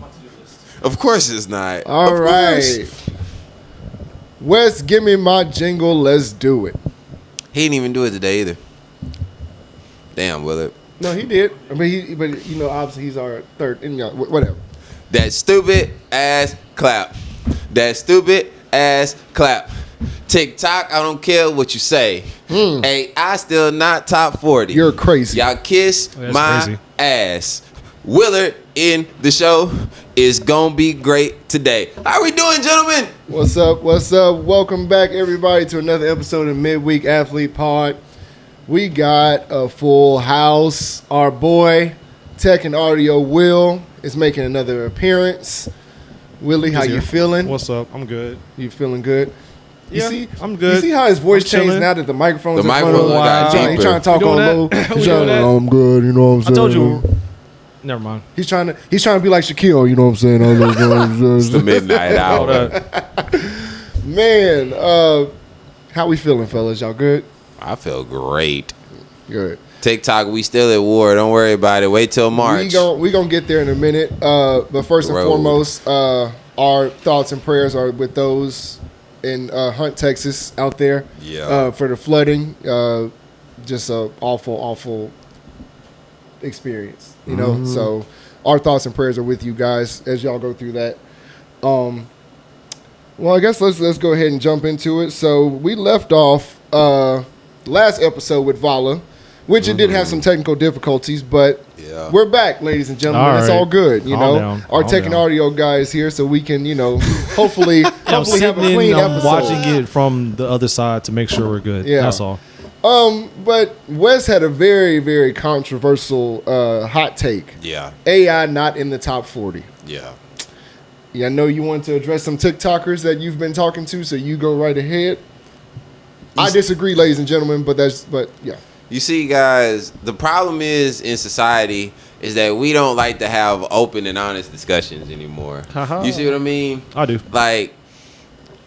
my to-do list. Of course it's not. All right. Wes, give me my jingle. Let's do it. He didn't even do it today either. Damn, Willard. No, he did. I mean, but obviously he's our third. And whatever. That stupid ass clap. That stupid ass clap. TikTok, I don't care what you say. Hey, I still not top 40. You're crazy. Y'all kiss my crazy. ass. Willard in the show is gonna be great today. How we doing, gentlemen? What's up? What's up? Welcome back, everybody, to another episode of Midweek Athlete Pod. We got a full house. Our boy, Tech and Audio Will, is making another appearance. Willie, how you feeling? What's up? I'm good. You feeling good? You Yeah, see, I'm good. You see how his voice I'm changed chilling. now that the microphone's The in front of him? microphone got He's deeper. trying to talk We on doing low. that? We He's doing trying, that? I'm good, you know what I'm I saying? told you. Never mind. He's trying to be like Shaquille, you know what I'm saying? It's the midnight Hold hour. up. Man, how we feeling, fellas? Y'all good? I feel great. Good. TikTok, we still at war. Don't worry about it. Wait till March. We gonna get there in a minute. But first and Road. foremost, our thoughts and prayers are with those in Hunt, Texas, out there. Yeah. For the flooding, just a awful experience. You know, so our thoughts and prayers are with you guys as y'all go through that. Well, I guess let's go ahead and jump into it. So we left off last episode with Vala, which it did have some technical difficulties, but Yeah. we're back, ladies and gentlemen. All It's right. all good. You Calm know, down. our Calm tech and down. audio guy is here, so we can, hopefully I'm have a sitting clean in, I'm episode. watching it from the other side to make sure we're good. Yeah. That's all. But Wes had a very, very controversial hot take. Yeah. AI not in the top 40. Yeah. Yeah, I know you want to address some TikTokers that you've been talking to, so you go right ahead. I disagree, ladies and gentlemen, but yeah. You see, guys, the problem is in society is that we don't like to have open and honest discussions anymore. You see what I mean? I do. Like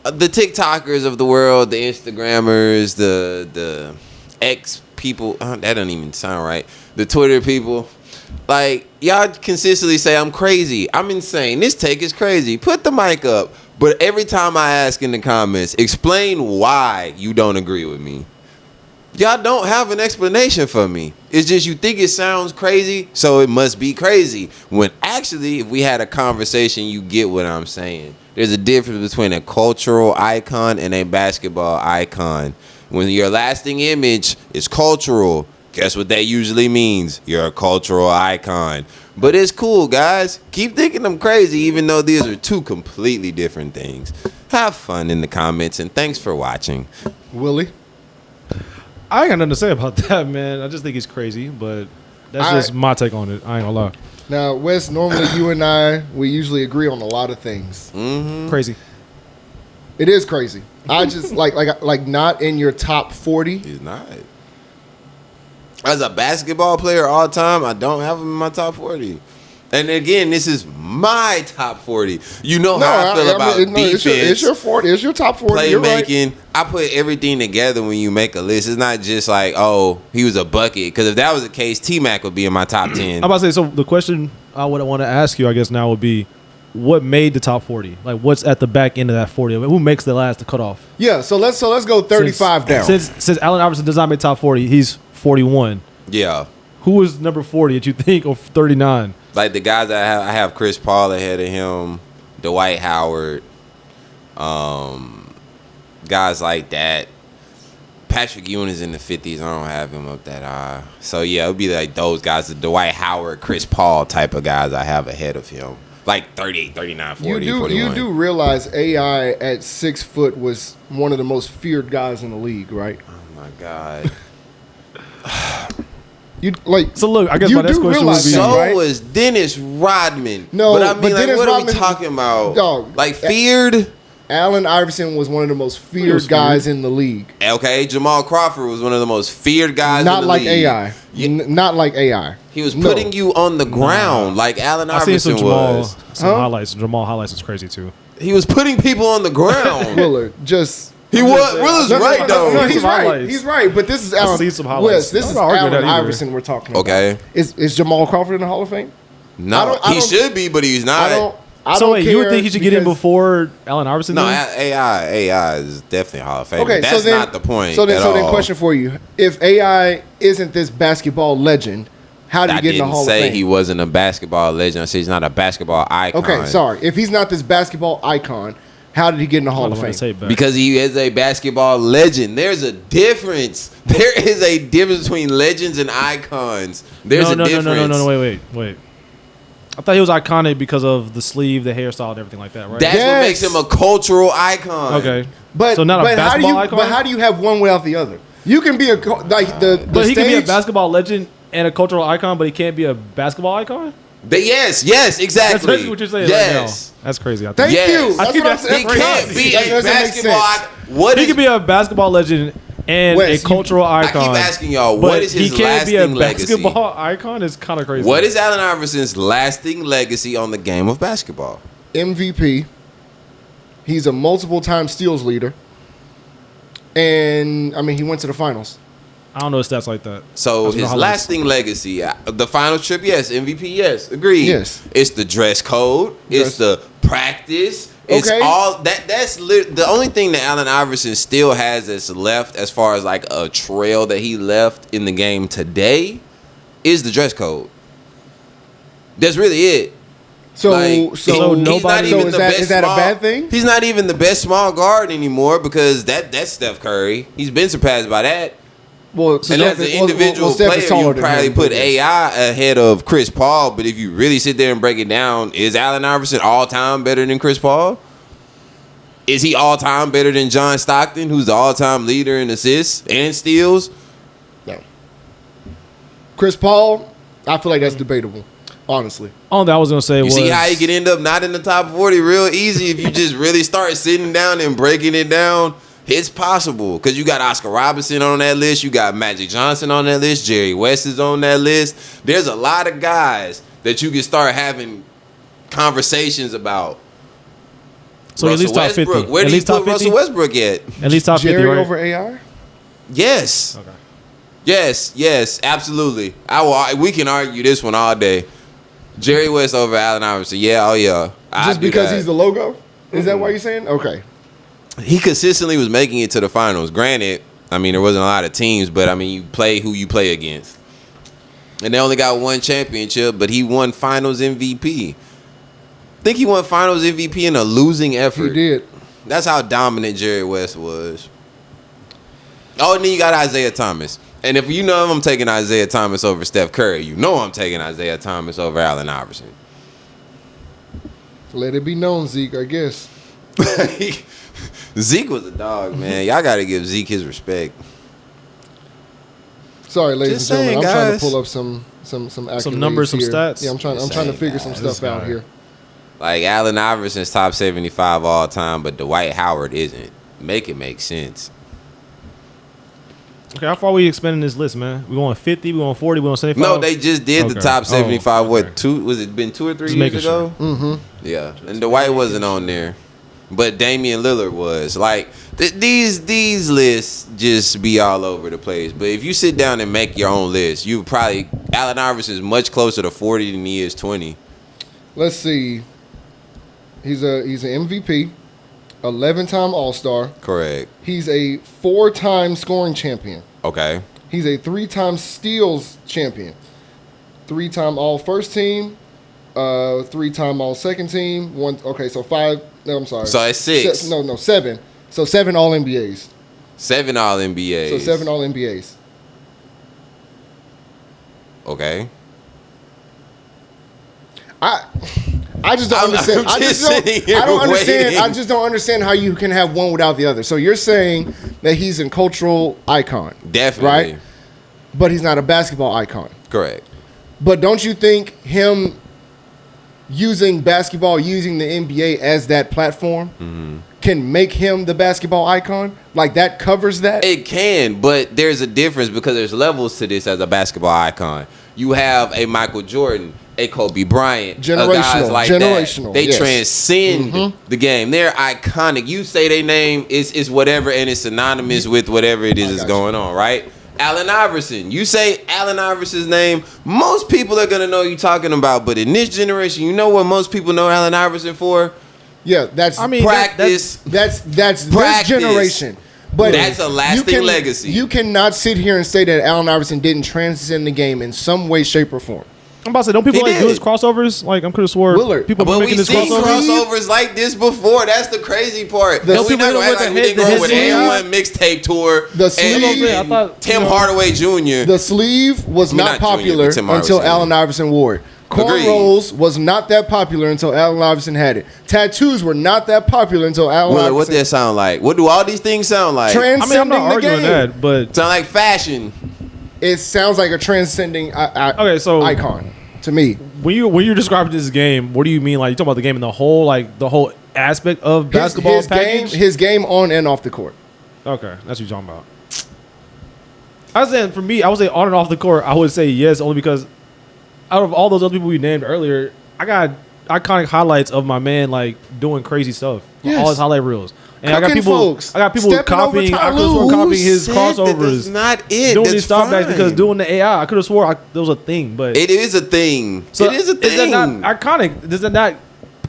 the TikTokers of the world, the Instagrammers, the X people. That doesn't even sound right. The Twitter people. Like, y'all consistently say I'm crazy. I'm insane. This take is crazy. Put the mic up. But every time I ask in the comments, explain why you don't agree with me. Y'all don't have an explanation for me. It's just you think it sounds crazy, so it must be crazy. When actually, if we had a conversation, you get what I'm saying. There's a difference between a cultural icon and a basketball icon. When your lasting image is cultural, guess what that usually means? You're a cultural icon. But it's cool, guys. Keep thinking I'm crazy, even though these are two completely different things. Have fun in the comments, and thanks for watching. Willie? I ain't got nothing to say about that, man. I just think it's crazy, but that's just my take on it. I ain't gonna lie. Now, Wes, normally you and I, we usually agree on a lot of things. Crazy. It is crazy. I just, like not in your top 40. He's not. As a basketball player all time, I don't have him in my top 40. And again, this is my top 40. You know how I feel about defense. It's your 40. It's your top 40. You're right. Playmaking. I put everything together when you make a list. It's not just like, oh, he was a bucket. Because if that was the case, T-Mac would be in my top 10. I'm about to say, so the question I would want to ask you, I guess now would be, what made the top 40? Like, what's at the back end of that 40? Who makes the last cutoff? Yeah, so let's go 35 down. Since Allen Iverson does not make top 40, he's 41. Yeah. Who is number 40 that you think, or 39? Like the guys that I have Chris Paul ahead of him, Dwight Howard, guys like that. Patrick Ewing is in the 50s. I don't have him up that high. So, yeah, it would be like those guys, the Dwight Howard, Chris Paul type of guys I have ahead of him. Like 38, 39, 40, 41. You do realize AI at 6 foot was one of the most feared guys in the league, right? Oh, my God. So look, I guess you my next do question would realize be, that, So right? was Dennis Rodman. No, but I mean, but like, Dennis what are we Rodman- talking about? Dog, Like, feared? Allen Iverson was one of the most was feared guys in the league. Okay, Jamal Crawford was one of the most feared guys Not in the like league. AI. Yeah. Not like AI. He was No. putting you on the ground like Allen I seen Iverson some Jamal, was. some highlights. Jamal highlights is crazy too. He was putting people on the ground. Willard, just... He was. Willard's right, though. No, he's Some right. highlights. He's right. But this is Allen. seen some highlights. Wes, this I'm is not arguing Allen that either. Iverson we're talking about. Okay. Is Jamal Crawford in the Hall of Fame? No, he should be, but he's not. I so don't wait, you would think he should get in before Allen Iverson? No, then? AI is definitely Hall of Fame. Okay, That's not the point. So then, question for you: if AI isn't this basketball legend, how did he get in the Hall of Fame? I didn't say he wasn't a basketball legend. I said he's not a basketball icon. Okay, sorry. If he's not this basketball icon, how did he get in the Hall of Fame? Because he is a basketball legend. There's a difference. There is a difference between legends and icons. There's a difference. No, wait. I thought he was iconic because of the sleeve, the hairstyle, and everything like that, right? That's what makes him a cultural icon. Okay. But so not a basketball icon? But how do you have one without the other? You can be But he can be a basketball legend and a cultural icon, but he can't be a basketball icon? Yes, exactly. That's basically what you're saying right now. That's crazy. Thank you. That's what I'm He saying. can't be a basketball icon. He can be a basketball legend and a cultural icon. I keep asking y'all, what is his lasting legacy? He can't be a basketball icon? It's kind of crazy. What is Allen Iverson's lasting legacy on the game of basketball? MVP. He's a multiple-time steals leader. And, I mean, he went to the finals. I don't know stats like that. So his lasting legacy, the final trip, yes. MVP, yes. Agreed. Yes. It's the dress code. It's the practice. It's all that. That's the only thing that Allen Iverson still has that's left as far as like a trail that he left in the game today is the dress code. That's really it. So nobody. Is that a bad thing? He's not even the best small guard anymore because that's Steph Curry. He's been surpassed by that. Well, and as an individual player, you would probably put AI ahead of Chris Paul. But if you really sit there and break it down, is Allen Iverson all-time better than Chris Paul? Is he all-time better than John Stockton, who's the all-time leader in assists and steals? No. Chris Paul, I feel like that's debatable, honestly. All that I was going to say was... You see how he could end up not in the top 40 real easy if you just really start sitting down and breaking it down? It's possible because you got Oscar Robertson on that list. You got Magic Johnson on that list. Jerry West is on that list. There's a lot of guys that you can start having conversations about. So Russell at least top 50. Where do you put Russell Westbrook at? At least top 50, Jerry right? over AI? Yes. Okay. Yes, absolutely. We can argue this one all day. Jerry West over Allen Iverson. Yeah, oh yeah. Just because he's the logo? Is that why you're saying? Okay. He consistently was making it to the finals. Granted, I mean, there wasn't a lot of teams, but I mean, you play who you play against. And they only got one championship, but he won finals MVP. I think he won finals MVP in a losing effort. He did. That's how dominant Jerry West was. Oh, and then you got Isaiah Thomas. And if you know I'm taking Isaiah Thomas over Steph Curry, you know I'm taking Isaiah Thomas over Allen Iverson. Let it be known, Zeke, I guess. Zeke was a dog, man. Y'all got to give Zeke his respect. Sorry, ladies and gentlemen. I'm trying to pull up some numbers, some stats. Yeah, I'm trying to figure some stuff out here. Like Allen Iverson's top 75 all time, but Dwight Howard isn't. Make it make sense. Okay, how far are we expanding this list, man? We going 50, we going 40, we going 75? No, they just did the top 75. What, 2 ago? Just years ago? Sure. Mm-hmm. Yeah, and Dwight wasn't on there. But Damian Lillard was. Like, these lists just be all over the place. But if you sit down and make your own list, you probably... Allen Iverson is much closer to 40 than he is 20. Let's see. He's an MVP, 11-time All-Star. Correct. He's a 4-time scoring champion. Okay. He's a 3-time steals champion. 3-time All-First Team. 3-time All-Second Team. So 5... No, I'm sorry. So it's 6. 7. So 7 All-NBAs. 7 All-NBAs. So 7 All-NBAs. Okay. I just don't understand. I just don't understand how you can have one without the other. So you're saying that he's a cultural icon. Definitely. Right? But he's not a basketball icon. Correct. But don't you think him using basketball, using the NBA as that platform can make him the basketball icon? Like that covers that? It can, but there's a difference because there's levels to this as a basketball icon. You have a Michael Jordan, a Kobe Bryant, guys like that. They transcend the game. They're iconic. You say their name is whatever, and it's synonymous with whatever it is that's going on, right? Allen Iverson. You say Allen Iverson's name, most people are gonna know you're talking about. But in this generation, you know what most people know Allen Iverson for? Yeah, that's practice. That's Practice. this generation. But that's a lasting legacy. You cannot sit here and say that Allen Iverson didn't transcend the game in some way, shape, or form. I'm about to say, don't people He like do did. his crossovers? Like, I'm could have swore Willard. people But been we making this seen crossovers. crossovers like this before. That's the crazy part. The And we not sleeve gonna act with like the we didn't head- grow the with head A1 mixtape tour. The sleeve- I thought, Tim you know, Hardaway Jr. The sleeve was not not junior, popular but Tim Hardaway until Senior. Allen Iverson wore it. Agreed. Cornrows was not that popular until Allen Iverson had it. Tattoos were not that popular until Allen Willard, what Iverson. that sound like? What do all these things sound like? I mean, I'm Transcending not the arguing game. that, but Sound like fashion. It sounds like a transcending okay. So icon to me. when you're describing this game, what do you mean? Like, you talking about the game in the whole, like the whole aspect of basketball package? His game on and off the court. Okay, that's what you're talking about. I was saying, for me, I would say on and off the court, I would say yes, only because out of all those other people we named earlier, I got iconic highlights of my man like doing crazy stuff. Yes. All his highlight reels. And I got Cooking people folks. I got people Stepping over copying Ty I could have sworn Lue. copying his Who said that crossovers. that's not it. Doing That's these stop backs fine. because doing the AI, I could have swore that was a thing, but It is a thing. so it is a thing. Is that not iconic? Does that not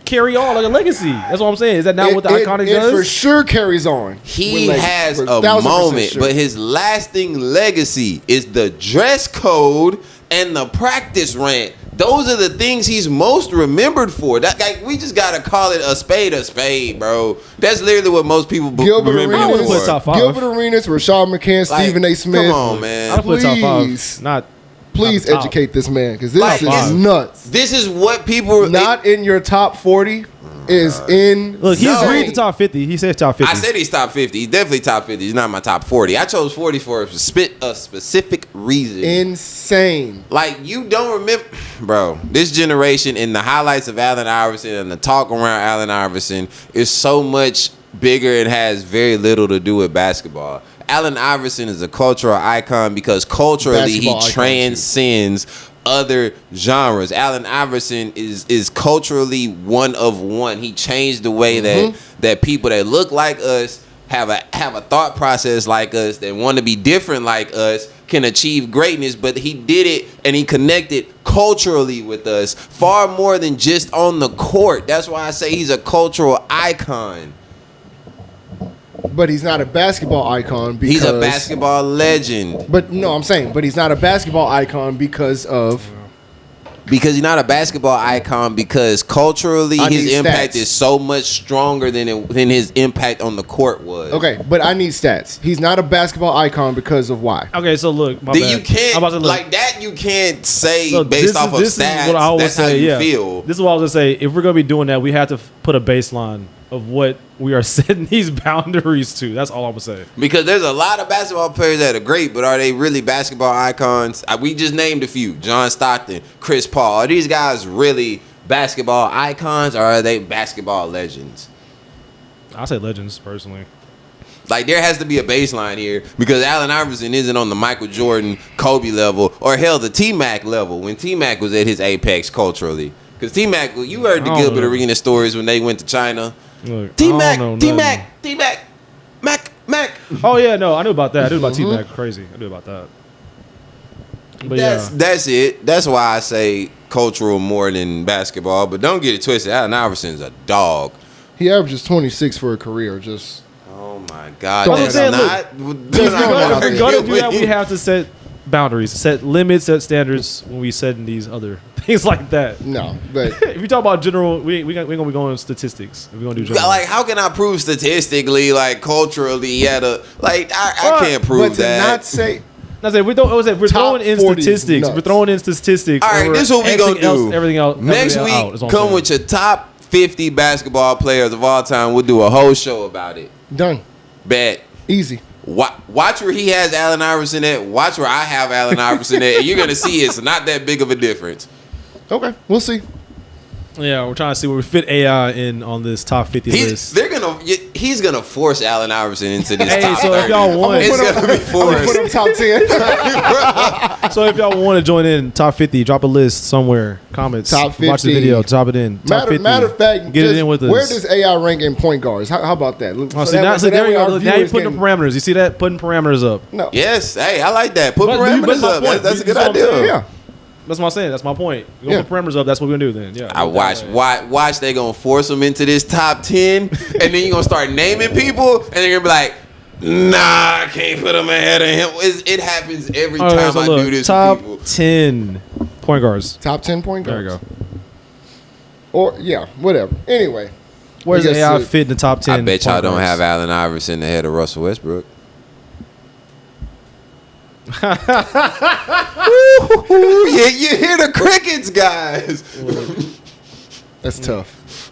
carry on like a legacy? That's what I'm saying. Is that not what the iconic it does? for sure carries on. He With has for a 1000% moment, sure. but his lasting legacy is the dress code and the practice rant. Those are the things he's most remembered for. That like we just gotta call it a spade, bro. That's literally what most people Gilbert remember I him would've put for. top five. Gilbert Arenas, Rashad McCann, Like, Stephen A. Smith. Come on, man. I'd put top Please. five. Not Please top. educate this man because this Like, is it's- nuts. This is what people Not in your top 40 is in. Look, he's No. agreed to top 50. He said top 50. I said he's top 50. He's definitely top 50. He's not my top 40. I chose 40 for a specific reason. insane. Like, you don't remember, bro, this generation and the highlights of Allen Iverson and the talk around Allen Iverson is so much bigger and has very little to do with basketball. Allen Iverson is a cultural icon because culturally Basketball he icon, transcends other genres. Allen Iverson is culturally one of one. He changed the way that people that look like us have a thought process like us, that want to be different like us, can achieve greatness. But he did it and he connected culturally with us far more than just on the court. That's why I say he's a cultural icon. But he's not a basketball icon because He's a basketball legend. But no, I'm saying, but he's not a basketball icon because of. Because he's not a basketball icon, because culturally I his need impact stats. is so much stronger than his impact on the court was. Okay, but I need stats. He's not a basketball icon because of why? Okay, so look, my Then bad. you can't I'm about to look. like that. You can't say Look, based off of this stats. is what I always That's say. how you Yeah, feel. this is what I was gonna say. If we're gonna be doing that, we have to put a baseline of what we are setting these boundaries to. That's all I'm gonna say. Because there's a lot of basketball players that are great, but are they really basketball icons? We just named a few: John Stockton, Chris Paul. Are these guys really basketball icons, or are they basketball legends? I say legends personally. Like, there has to be a baseline here, because Allen Iverson isn't on the Michael Jordan, Kobe level, or hell, the T-Mac level, when T-Mac was at his apex culturally. Because T-Mac, you heard the I don't Gilbert know. Arena stories when they went to China. Look, I T-Mac, don't know nothing. T-Mac, Mac. Oh yeah, no, I knew about that. I knew about T-Mac. Crazy. I knew about that. But That's it. That's why I say cultural more than basketball. But don't get it twisted. Allen Iverson's a dog. He averages 26 for a career. Just Oh my God, Don't that's say, not. If That's not we're what gonna I'm do that, we doing. have to set boundaries, set limits, set standards when we set in these other things like that. no, but If you talk about general, we gonna be going statistics. If we're gonna do general. Like, how can I prove statistically, like culturally, I can't but prove to that. not say I said we're Top throwing in 40 is statistics. nuts. We're throwing in statistics. All right, over this is what we gonna everything do. Everything else. Next everything out, week, is all I'm come saying. with your top 50 basketball players of all time. We'll do a whole show about it. done Bet. easy. Watch where he has Allen Iverson at. Watch where I have Allen Iverson at. And you're going to see it's not that big of a difference. Okay, we'll see. Yeah, we're trying to see where we fit AI in on this top 50 list. He's gonna force Allen Iverson into this Hey, top so 30. if y'all want, It's gonna be forced. Put him top 10. so if y'all want to join in top 50, drop a list somewhere. Comments. Top 50. Watch the video. Drop it in. Top 50. Matter of fact, get it in with us. Where does AI rank in point guards? How about that? Oh, there you go. Now you're putting the parameters. You see that? Putting parameters up. No. Yes. Hey, I like that. Put But parameters my up. point. That's a good That's what I'm idea. saying. Yeah. That's what I'm saying. That's my point. We're going to put parameters up. That's what we're going to do then. Yeah. I watch they gonna force him into this top 10, and then you're gonna start naming people, and they're gonna be like, nah, I can't put him ahead of him. It happens every time I do this top with people. 10 point guards. Top 10 point guards. There you go. Or, yeah, whatever. Anyway. Where's AI fit in the top 10? I bet y'all point don't guards? have Allen Iverson ahead of Russell Westbrook. Yeah, you hear the crickets, guys. That's tough.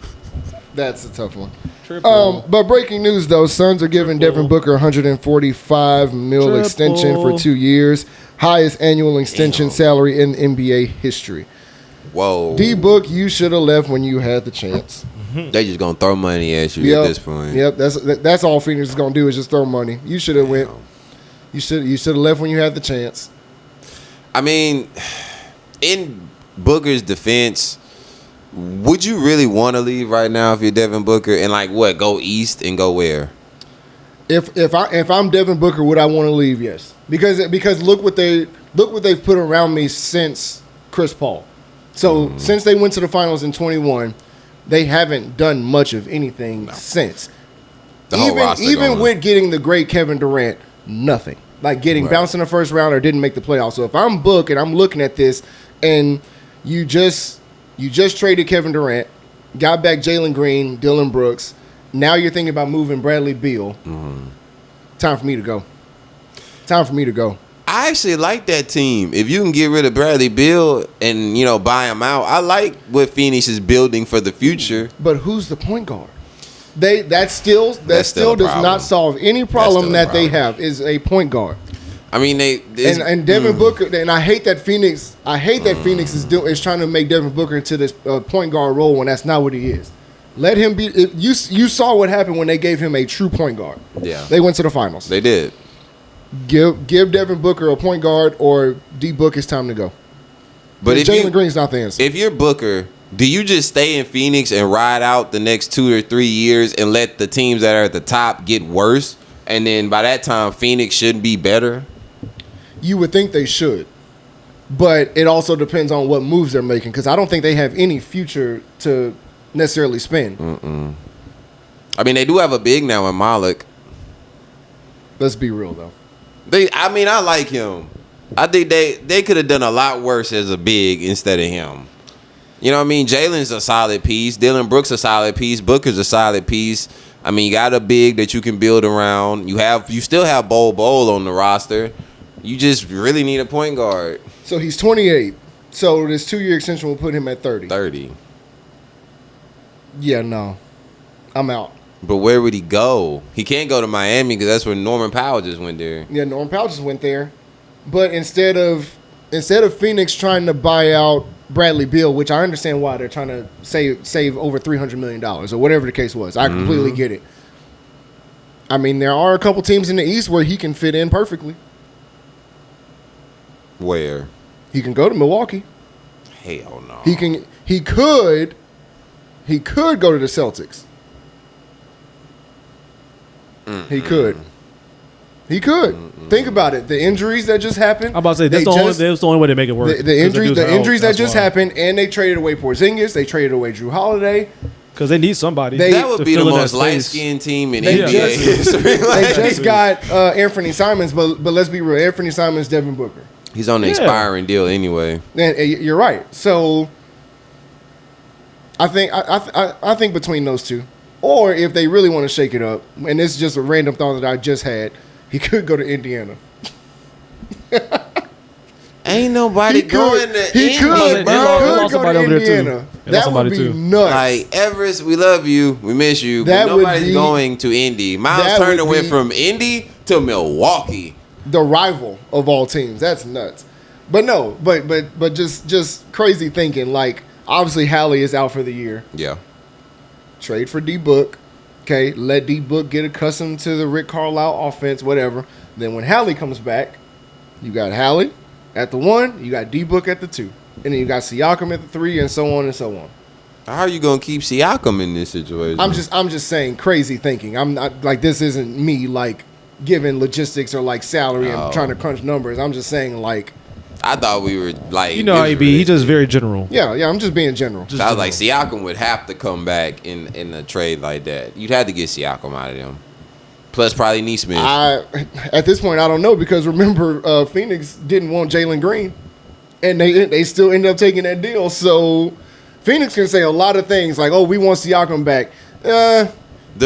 That's a tough one. Triple. But breaking news, though. Suns are giving Devin Booker $145 million extension for 2 years. Highest annual extension salary in NBA history. Whoa. D-Book, you should have left when you had the chance. They just gonna throw money at you at this point. Yep, that's all Phoenix is gonna do is just throw money. You should have went. You should have left when you had the chance. I mean, in Booker's defense, would you really want to leave right now if you're Devin Booker and go east and go where? If I'm Devin Booker, would I want to leave? Yes, because look what they've put around me since Chris Paul. So since they went to the finals in 21, they haven't done much of anything since. The whole roster Even going. with getting the great Kevin Durant, nothing. Like getting bounced in the first round or didn't make the playoffs. So if I'm Book and I'm looking at this, and you just traded Kevin Durant, got back Jalen Green, Dylan Brooks. Now you're thinking about moving Bradley Beal. Time for me to go. I actually like that team. If you can get rid of Bradley Beal and buy him out, I like what Phoenix is building for the future. But who's the point guard? That still a does problem. not solve any problem That's that still a they have is a point guard. I mean, And Devin Booker, and I hate that Phoenix. Phoenix is trying to make Devin Booker into this point guard role when that's not what he is. Let him be. You saw what happened when they gave him a true point guard. Yeah, They went to the finals. they did. Give Devin Booker a point guard, or D Book, it's time to go. But if Jalen Green's not the answer. If you're Booker, do you just stay in Phoenix and ride out the next 2 or 3 years and let the teams that are at the top get worse? And then by that time, Phoenix should be better? You would think they should. But it also depends on what moves they're making, because I don't think they have any future to necessarily spend. I mean, they do have a big now in Malik. Let's be real, though. I like him. I think they could have done a lot worse as a big instead of him. You know what I mean? Jalen's a solid piece. Dylan Brooks a solid piece. Booker's a solid piece. I mean, you got a big that you can build around. You still have Bol on the roster. You just really need a point guard. So he's 28. So this 2-year extension will put him at 30. 30. Yeah, no. I'm out. But where would he go? He can't go to Miami because that's where Norman Powell just went there. Yeah, Norman Powell just went there. But instead of Phoenix trying to buy out Bradley Beal, which I understand why they're trying to save over $300 million or whatever the case was. I completely get it. I mean, there are a couple teams in the East where he can fit in perfectly. Where? He can go to Milwaukee. Hell no. He could go to the Celtics. He could. Think about it. The injuries that just happened. I'm about to say that's the only way to make it work. The injuries that just happened, and they traded away Porzingis. They traded away Drew Holiday. Because they need somebody. That would be the fill in that most space. light-skinned team in They NBA just- history. They just got Anthony Simons, but let's be real. Anthony Simons, Devin Booker. He's on the expiring deal anyway. And you're right. So I think between those two, or if they really want to shake it up, and this is just a random thought that I just had, he could go to Indiana. Ain't nobody going to He could, Indy, bro. They lost He could go somebody to over there, too. Indiana. They lost That somebody, would be too. nuts. Like, Everest, we love you. We miss you. That But would nobody's be- going to Indy. Miles that Turner would went be- from Indy to Milwaukee. The rival of all teams. That's nuts. But no, but just crazy thinking. Like, Obviously, Hallie is out for the year. Yeah. Trade for D-Book. Okay, let D-Book get accustomed to the Rick Carlisle offense, whatever. Then when Hallie comes back, you got Hallie at the 1, you got D-Book at the 2. And then you got Siakam at the 3, and so on and so on. How are you gonna keep Siakam in this situation? I'm just saying crazy thinking. I'm not like this isn't me like giving logistics or like salary and trying to crunch numbers. I'm just saying like I thought we were like You know how he be. He's just very general. yeah, I'm just being general. Just I was like Siakam would have to come back in a trade like that. You'd have to get Siakam out of them. Plus probably Neesmith. At this point I don't know because remember Phoenix didn't want Jalen Green, and they still ended up taking that deal. So Phoenix can say a lot of things like, "Oh, we want Siakam back." The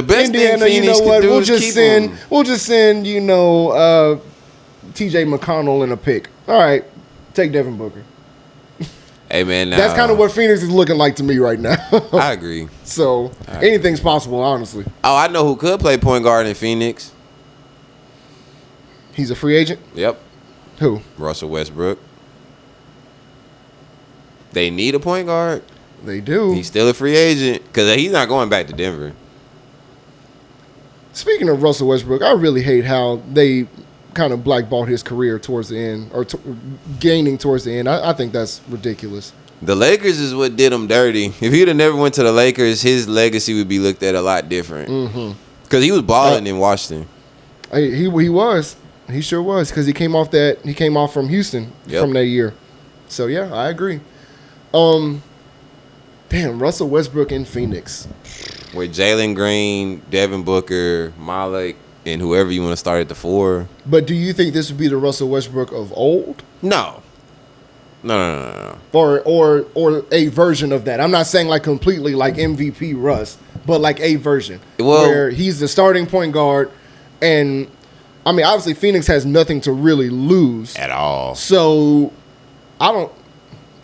best Indiana, thing Phoenix can do is keep him. We'll just send T.J. McConnell in a pick. All right, take Devin Booker. Hey man, That's kind of what Phoenix is looking like to me right now. I agree. So anything's possible, honestly. Oh, I know who could play point guard in Phoenix. He's a free agent. Yep, Who? Russell Westbrook. They need a point guard. They do. He's still a free agent because he's not going back to Denver. Speaking of Russell Westbrook, I really hate how they kind of blackballed his career towards the end, or gaining towards the end. I think that's ridiculous. The Lakers is what did him dirty. If he'd have never went to the Lakers, his legacy would be looked at a lot different. Because he was balling in Washington. He was. He sure was because he came off from Houston from that year. So yeah, I agree. Damn, Russell Westbrook in Phoenix. With Jalen Green, Devin Booker, Malik, and whoever you want to start at the 4. But do you think this would be the Russell Westbrook of old? No. Or a version of that? I'm not saying like completely like MVP Russ, but like a version where he's the starting point guard. And, I mean, obviously Phoenix has nothing to really lose. At all. So, I don't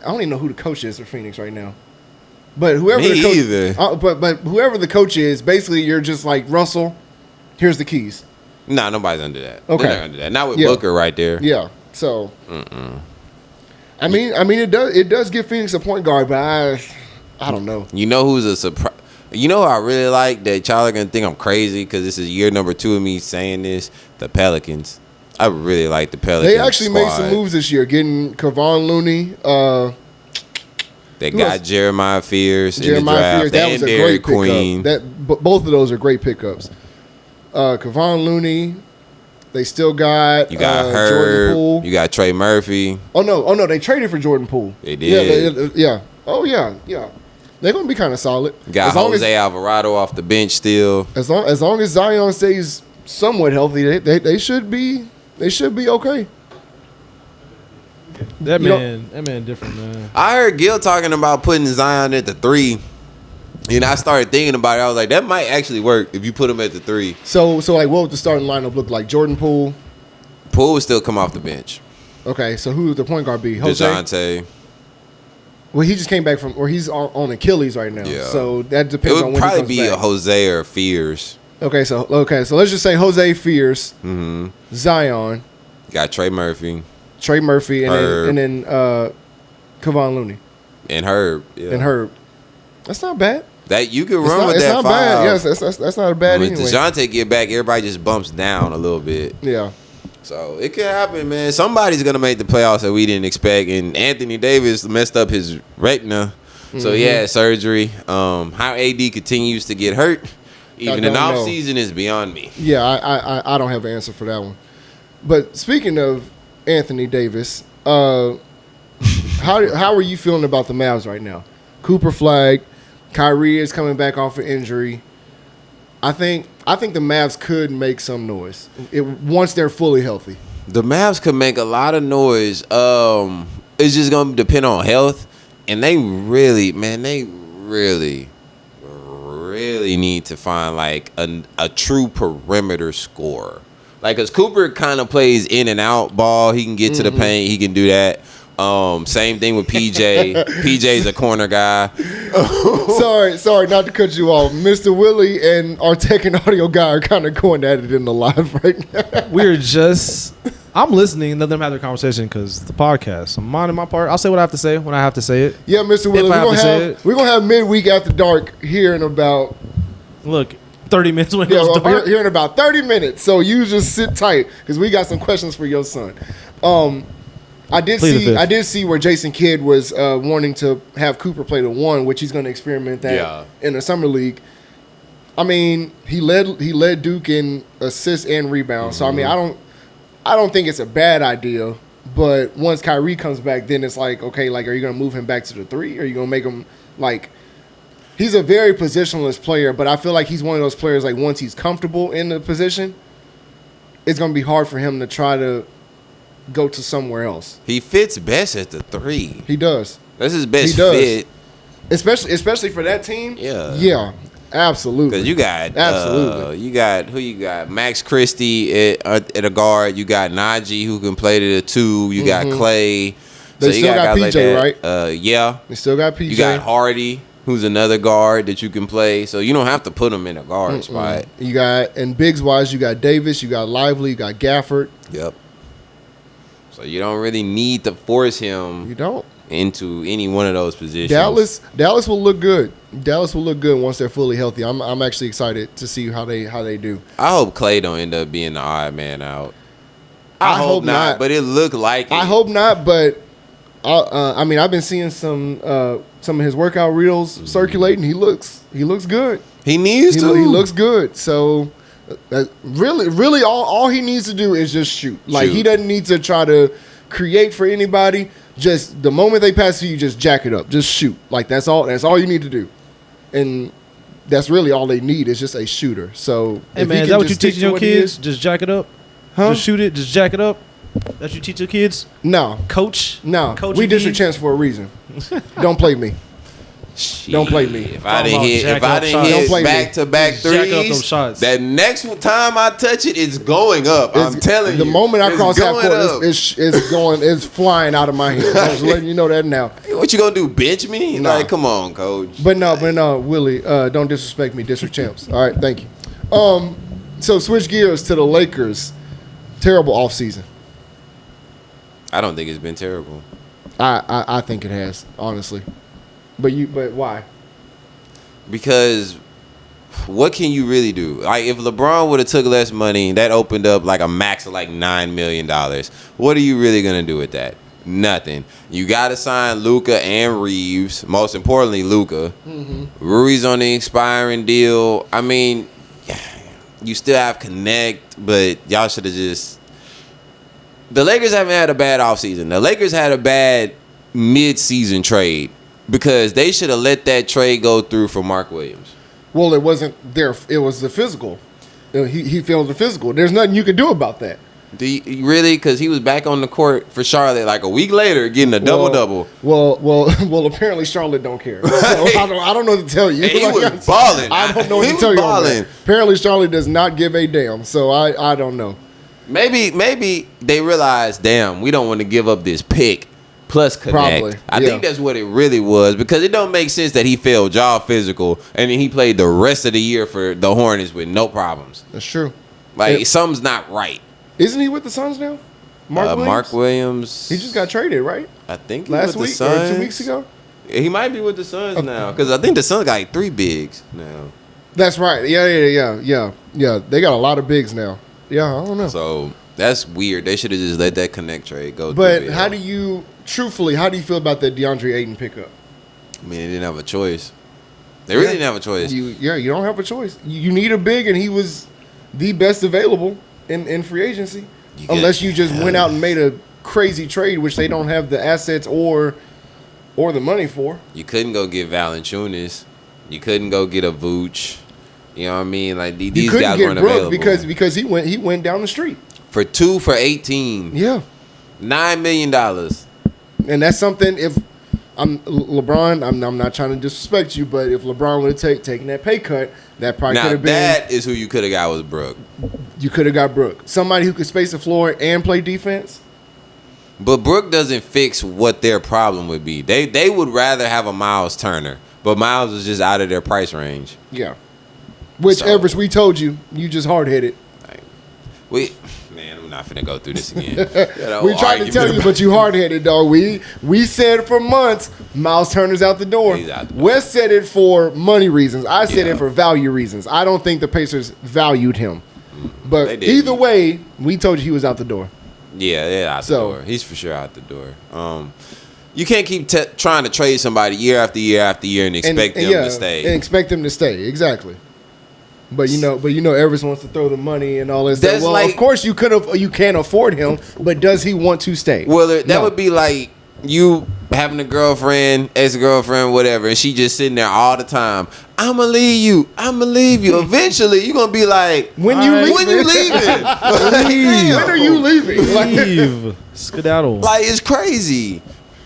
even know who the coach is for Phoenix right now. But whoever Me the coach, either. But whoever the coach is, basically you're just like, Russell, here's the keys. Nah, nobody's under that. Okay. They're not under that. Not with Booker right there. Yeah. So, I mean, it does give Phoenix a point guard, but I don't know. You know who's a surprise? You know who I really like that y'all are going to think I'm crazy because this is year number 2 of me saying this? The Pelicans. I really like the Pelicans. They actually made some moves this year, getting Kevon Looney. They got Jeremiah Fears in the draft. That was a Derek great Queen. pickup. Both of those are great pickups. Kevon Looney. They still got You got Jordan Herb. Poole. You got Trey Murphy. Oh no, they traded for Jordan Poole. They did. Yeah. Oh yeah. They're gonna be kind of solid. You got Jose Alvarado off the bench still. As long as Zion stays somewhat healthy, they should be okay. That man different, man. I heard Gil talking about putting Zion at the 3. And I started thinking about it. I was like, that might actually work if you put him at the 3. So like, what would the starting lineup look like? Jordan Poole. Poole would still come off the bench. Okay, so who would the point guard be? Jose. DeJounte. Well, he just came back or he's on Achilles right now. Yeah. So that It depends on would when he probably comes be back. a Jose or a Fears. Okay, so let's just say Jose Fears, Mm-hmm. Zion, Got Trey Murphy Trey Murphy, Herb. and then Kevon Looney and Herb. Yeah. and Herb. That's not bad. That you can It's run not, with it's that not 5. bad. Yes, that's not a bad When anyway. DeJounte get back, everybody just bumps down a little bit. Yeah. So it could happen, man. Somebody's gonna make the playoffs that we didn't expect. And Anthony Davis messed up his retina, so he had surgery. How AD continues to get hurt, even in don't off know. season, is beyond me. Yeah, I don't have an answer for that one. But speaking of Anthony Davis, how are you feeling about the Mavs right now? Cooper Flag, Kyrie is coming back off an injury. I think the Mavs could make some noise once they're fully healthy. The Mavs could make a lot of noise. It's just gonna depend on health, and they really need to find like a true perimeter scorer. Like, cause Cooper kind of plays in and out ball. He can get to the paint. He can do that. Same thing with PJ. PJ's a corner guy. Sorry, not to cut you off. Mr. Willie and our tech and audio guy are kind of going at it in the live right now. I'm listening. Let them have their conversation because the podcast. I'm minding my part. I'll say what I have to say when I have to say it. Yeah, Mr. Willie, we're gonna have midweek after dark here in about 30 minutes when it goes dark. Here in about 30 minutes. So you just sit tight because we got some questions for your son. I did see where Jason Kidd was wanting to have Cooper play the 1, which he's going to experiment that in the summer league. I mean, he led Duke in assists and rebounds. So I mean, I don't think it's a bad idea. But once Kyrie comes back, then it's like, okay, like, are you going to move him back to the 3? Or are you going to make him like? He's a very positionless player, but I feel like he's one of those players. Like once he's comfortable in the position, it's going to be hard for him to try to go to somewhere else. He fits best at the 3. He does. That's his best fit. Especially for that team. Yeah. Yeah. Absolutely. Because you got you got Max Christie at a guard. You got Najee who can play to the 2. You got Clay. They still got PJ, right? Yeah. They still got PJ. You got Hardy, who's another guard that you can play. So you don't have to put him in a guard spot. You got, and bigs wise, you got Davis, you got Lively, you got Gafford. Yep. So you don't really need to force him. You don't. Into any one of those positions. Dallas will look good. Dallas will look good once they're fully healthy. I'm actually excited to see how they do. I hope Clay don't end up being the odd man out. I hope not, but it looked like it. I hope not, but I mean, I've been seeing some of his workout reels circulating. He looks good. He needs to. He looks good. So really, all he needs to do is just shoot. Like he doesn't need to try to create for anybody. Just the moment they pass to you, just jack it up. Just shoot. Like that's all you need to do. And that's really all they need is just a shooter. So hey man, is that what you teaching your kids? Just jack it up? Huh? Just shoot it, just jack it up? That you teach your kids? No. Coach? No. Coach we district chance for a reason. Don't play me. Don't play me. If I didn't hit back-to-back threes, that next time I touch it, it's going up. I'm telling you. The moment I cross half court, it's flying out of my hands. I was letting you know that now. What you gonna do? Bench me? No. Like, come on, coach. But no, Willie, don't disrespect me, district champs. All right, thank you. So switch gears to the Lakers. Terrible offseason. I don't think it's been terrible. I think it has, honestly. But why? Because what can you really do? Like if LeBron would have took less money, that opened up like a max of like $9 million. What are you really gonna do with that? Nothing. You gotta sign Luka and Reeves. Most importantly, Luka. Rui's on the expiring deal. I mean, you still have Connect, but y'all should have just. The Lakers haven't had a bad offseason. The Lakers had a bad mid-season trade. Because they should have let that trade go through for Mark Williams. Well, it wasn't there. It was the physical. He failed the physical. There's nothing you can do about that. Really? Because he was back on the court for Charlotte like a week later, getting a double-double. Well. Apparently Charlotte don't care. So I don't know what to tell you. He was balling. I don't know what to tell you. On that. Apparently Charlotte does not give a damn. So I don't know. Maybe they realized, damn, we don't want to give up this pick. Plus Connect. Probably, I think that's what it really was because it don't make sense that he failed job physical and then he played the rest of the year for the Hornets with no problems. That's true. Like something's not right. Isn't he with the Suns now? Mark Williams. He just got traded, right? I think last week or 2 weeks ago. He might be with the Suns now because I think the Suns got like 3 bigs now. That's right. Yeah. They got a lot of bigs now. Yeah, I don't know. So that's weird. They should have just let that Connect trade go. But how do you feel about that DeAndre Ayton pickup? I mean, they didn't have a choice. They really didn't have a choice. You don't have a choice. You need a big, and he was the best available in free agency. Unless you just went out and made a crazy trade, which they don't have the assets or the money for. You couldn't go get Valanciunas. You couldn't go get a Vooch. You know what I mean? Like these guys weren't available because he went down the street for 2 for 18. Yeah, $9 million. And that's something. If I'm LeBron, I'm not trying to disrespect you, but if LeBron would have taken that pay cut, that probably could have been. That is who you could have got was Brook. You could have got Brook, somebody who could space the floor and play defense. But Brook doesn't fix what their problem would be. They would rather have a Miles Turner. But Miles was just out of their price range. Yeah. Which, So- Everest, we told you just hard-headed. Man, I'm not finna go through this again. We tried to tell you, but you hard-headed, dog. We said for months, Miles Turner's out the door. He's out the door. Wes said it for money reasons. I said Yeah. it for value reasons. I don't think the Pacers valued him. They But didn't. either way, we told you he was out the door. Yeah, out the So- door. He's for sure out the door. You can't keep trying to trade somebody year after year after year and expect them to stay. And expect them to stay, exactly. But you know, Everest wants to throw the money and all this stuff. That's Well, like- of course you can't afford him, but does he want to stay? Well, that No. would be like you having a girlfriend, ex-girlfriend, whatever, and she just sitting there all the time. I'ma leave you. Eventually, you're gonna be like, When you Alright. leave, when you leaving? Like, damn. when are you leaving? Like, Leave. Skedaddle. Like, it's crazy.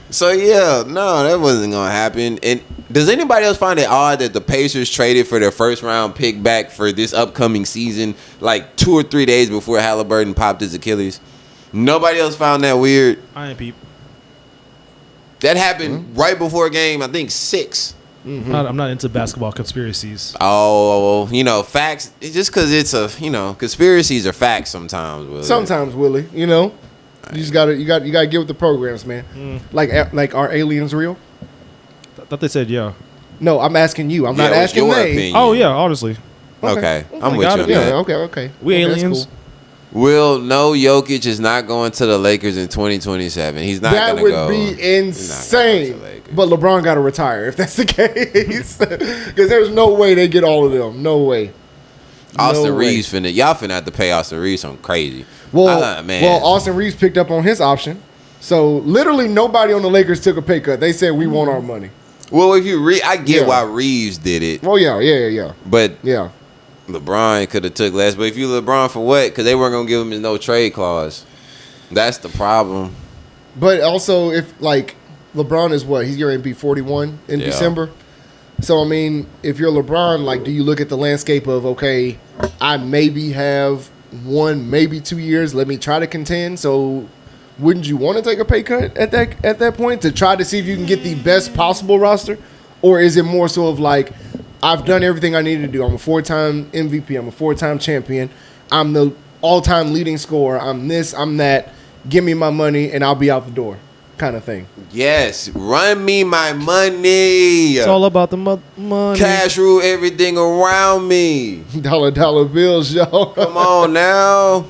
So yeah, no, that wasn't gonna happen. And does anybody else find it odd that the Pacers traded for their first round pick back for this upcoming season, like 2 or 3 days before Halliburton popped his Achilles? Nobody else found that weird. I ain't peep. That happened right before game, I think 6. I'm not into basketball conspiracies. Oh, facts. It's just because it's conspiracies are facts sometimes. Willie. sometimes, Willie, you just gotta get with the programs, man. Like are aliens real? I thought they said yeah. No, I'm asking you. I'm Yeah, not what's asking your they. opinion? Oh yeah, honestly. Okay, I'm I with got you it. on Yeah, that. okay. We Okay, that's aliens. cool. Will, no, Jokic is not going to the Lakers in 2027. He's not That going to would go. be He's not gonna go insane. to the Lakers. But LeBron got to retire if that's the case. Because there's no way they get all of them. No way. Austin No way. Reeves y'all finna have to pay Austin Reeves something crazy. Well, Man. well, Austin Reeves picked up on his option. So literally nobody on the Lakers took a pay cut. They said we want our money. Well, if you I get Yeah. why Reeves did it, Well, yeah. but Yeah. LeBron could have took less. But if you LeBron for what? Because they weren't gonna give him his no trade clause. That's the problem. But also, if like LeBron is what? He's going to be 41 in Yeah. December. So, I mean, if you're LeBron, like, do you look at the landscape of, okay, I maybe have 1, maybe 2 years. Let me try to contend. So, wouldn't you want to take a pay cut at that point to try to see if you can get the best possible roster? Or is it more so of like, I've done everything I needed to do. I'm a 4-time MVP. I'm a 4-time champion. I'm the all-time leading scorer. I'm this, I'm that. Give me my money and I'll be out the door kind of thing. Yes, run me my money. It's all about the money. Cash rule everything around me. Dollar bills, y'all. Come on now.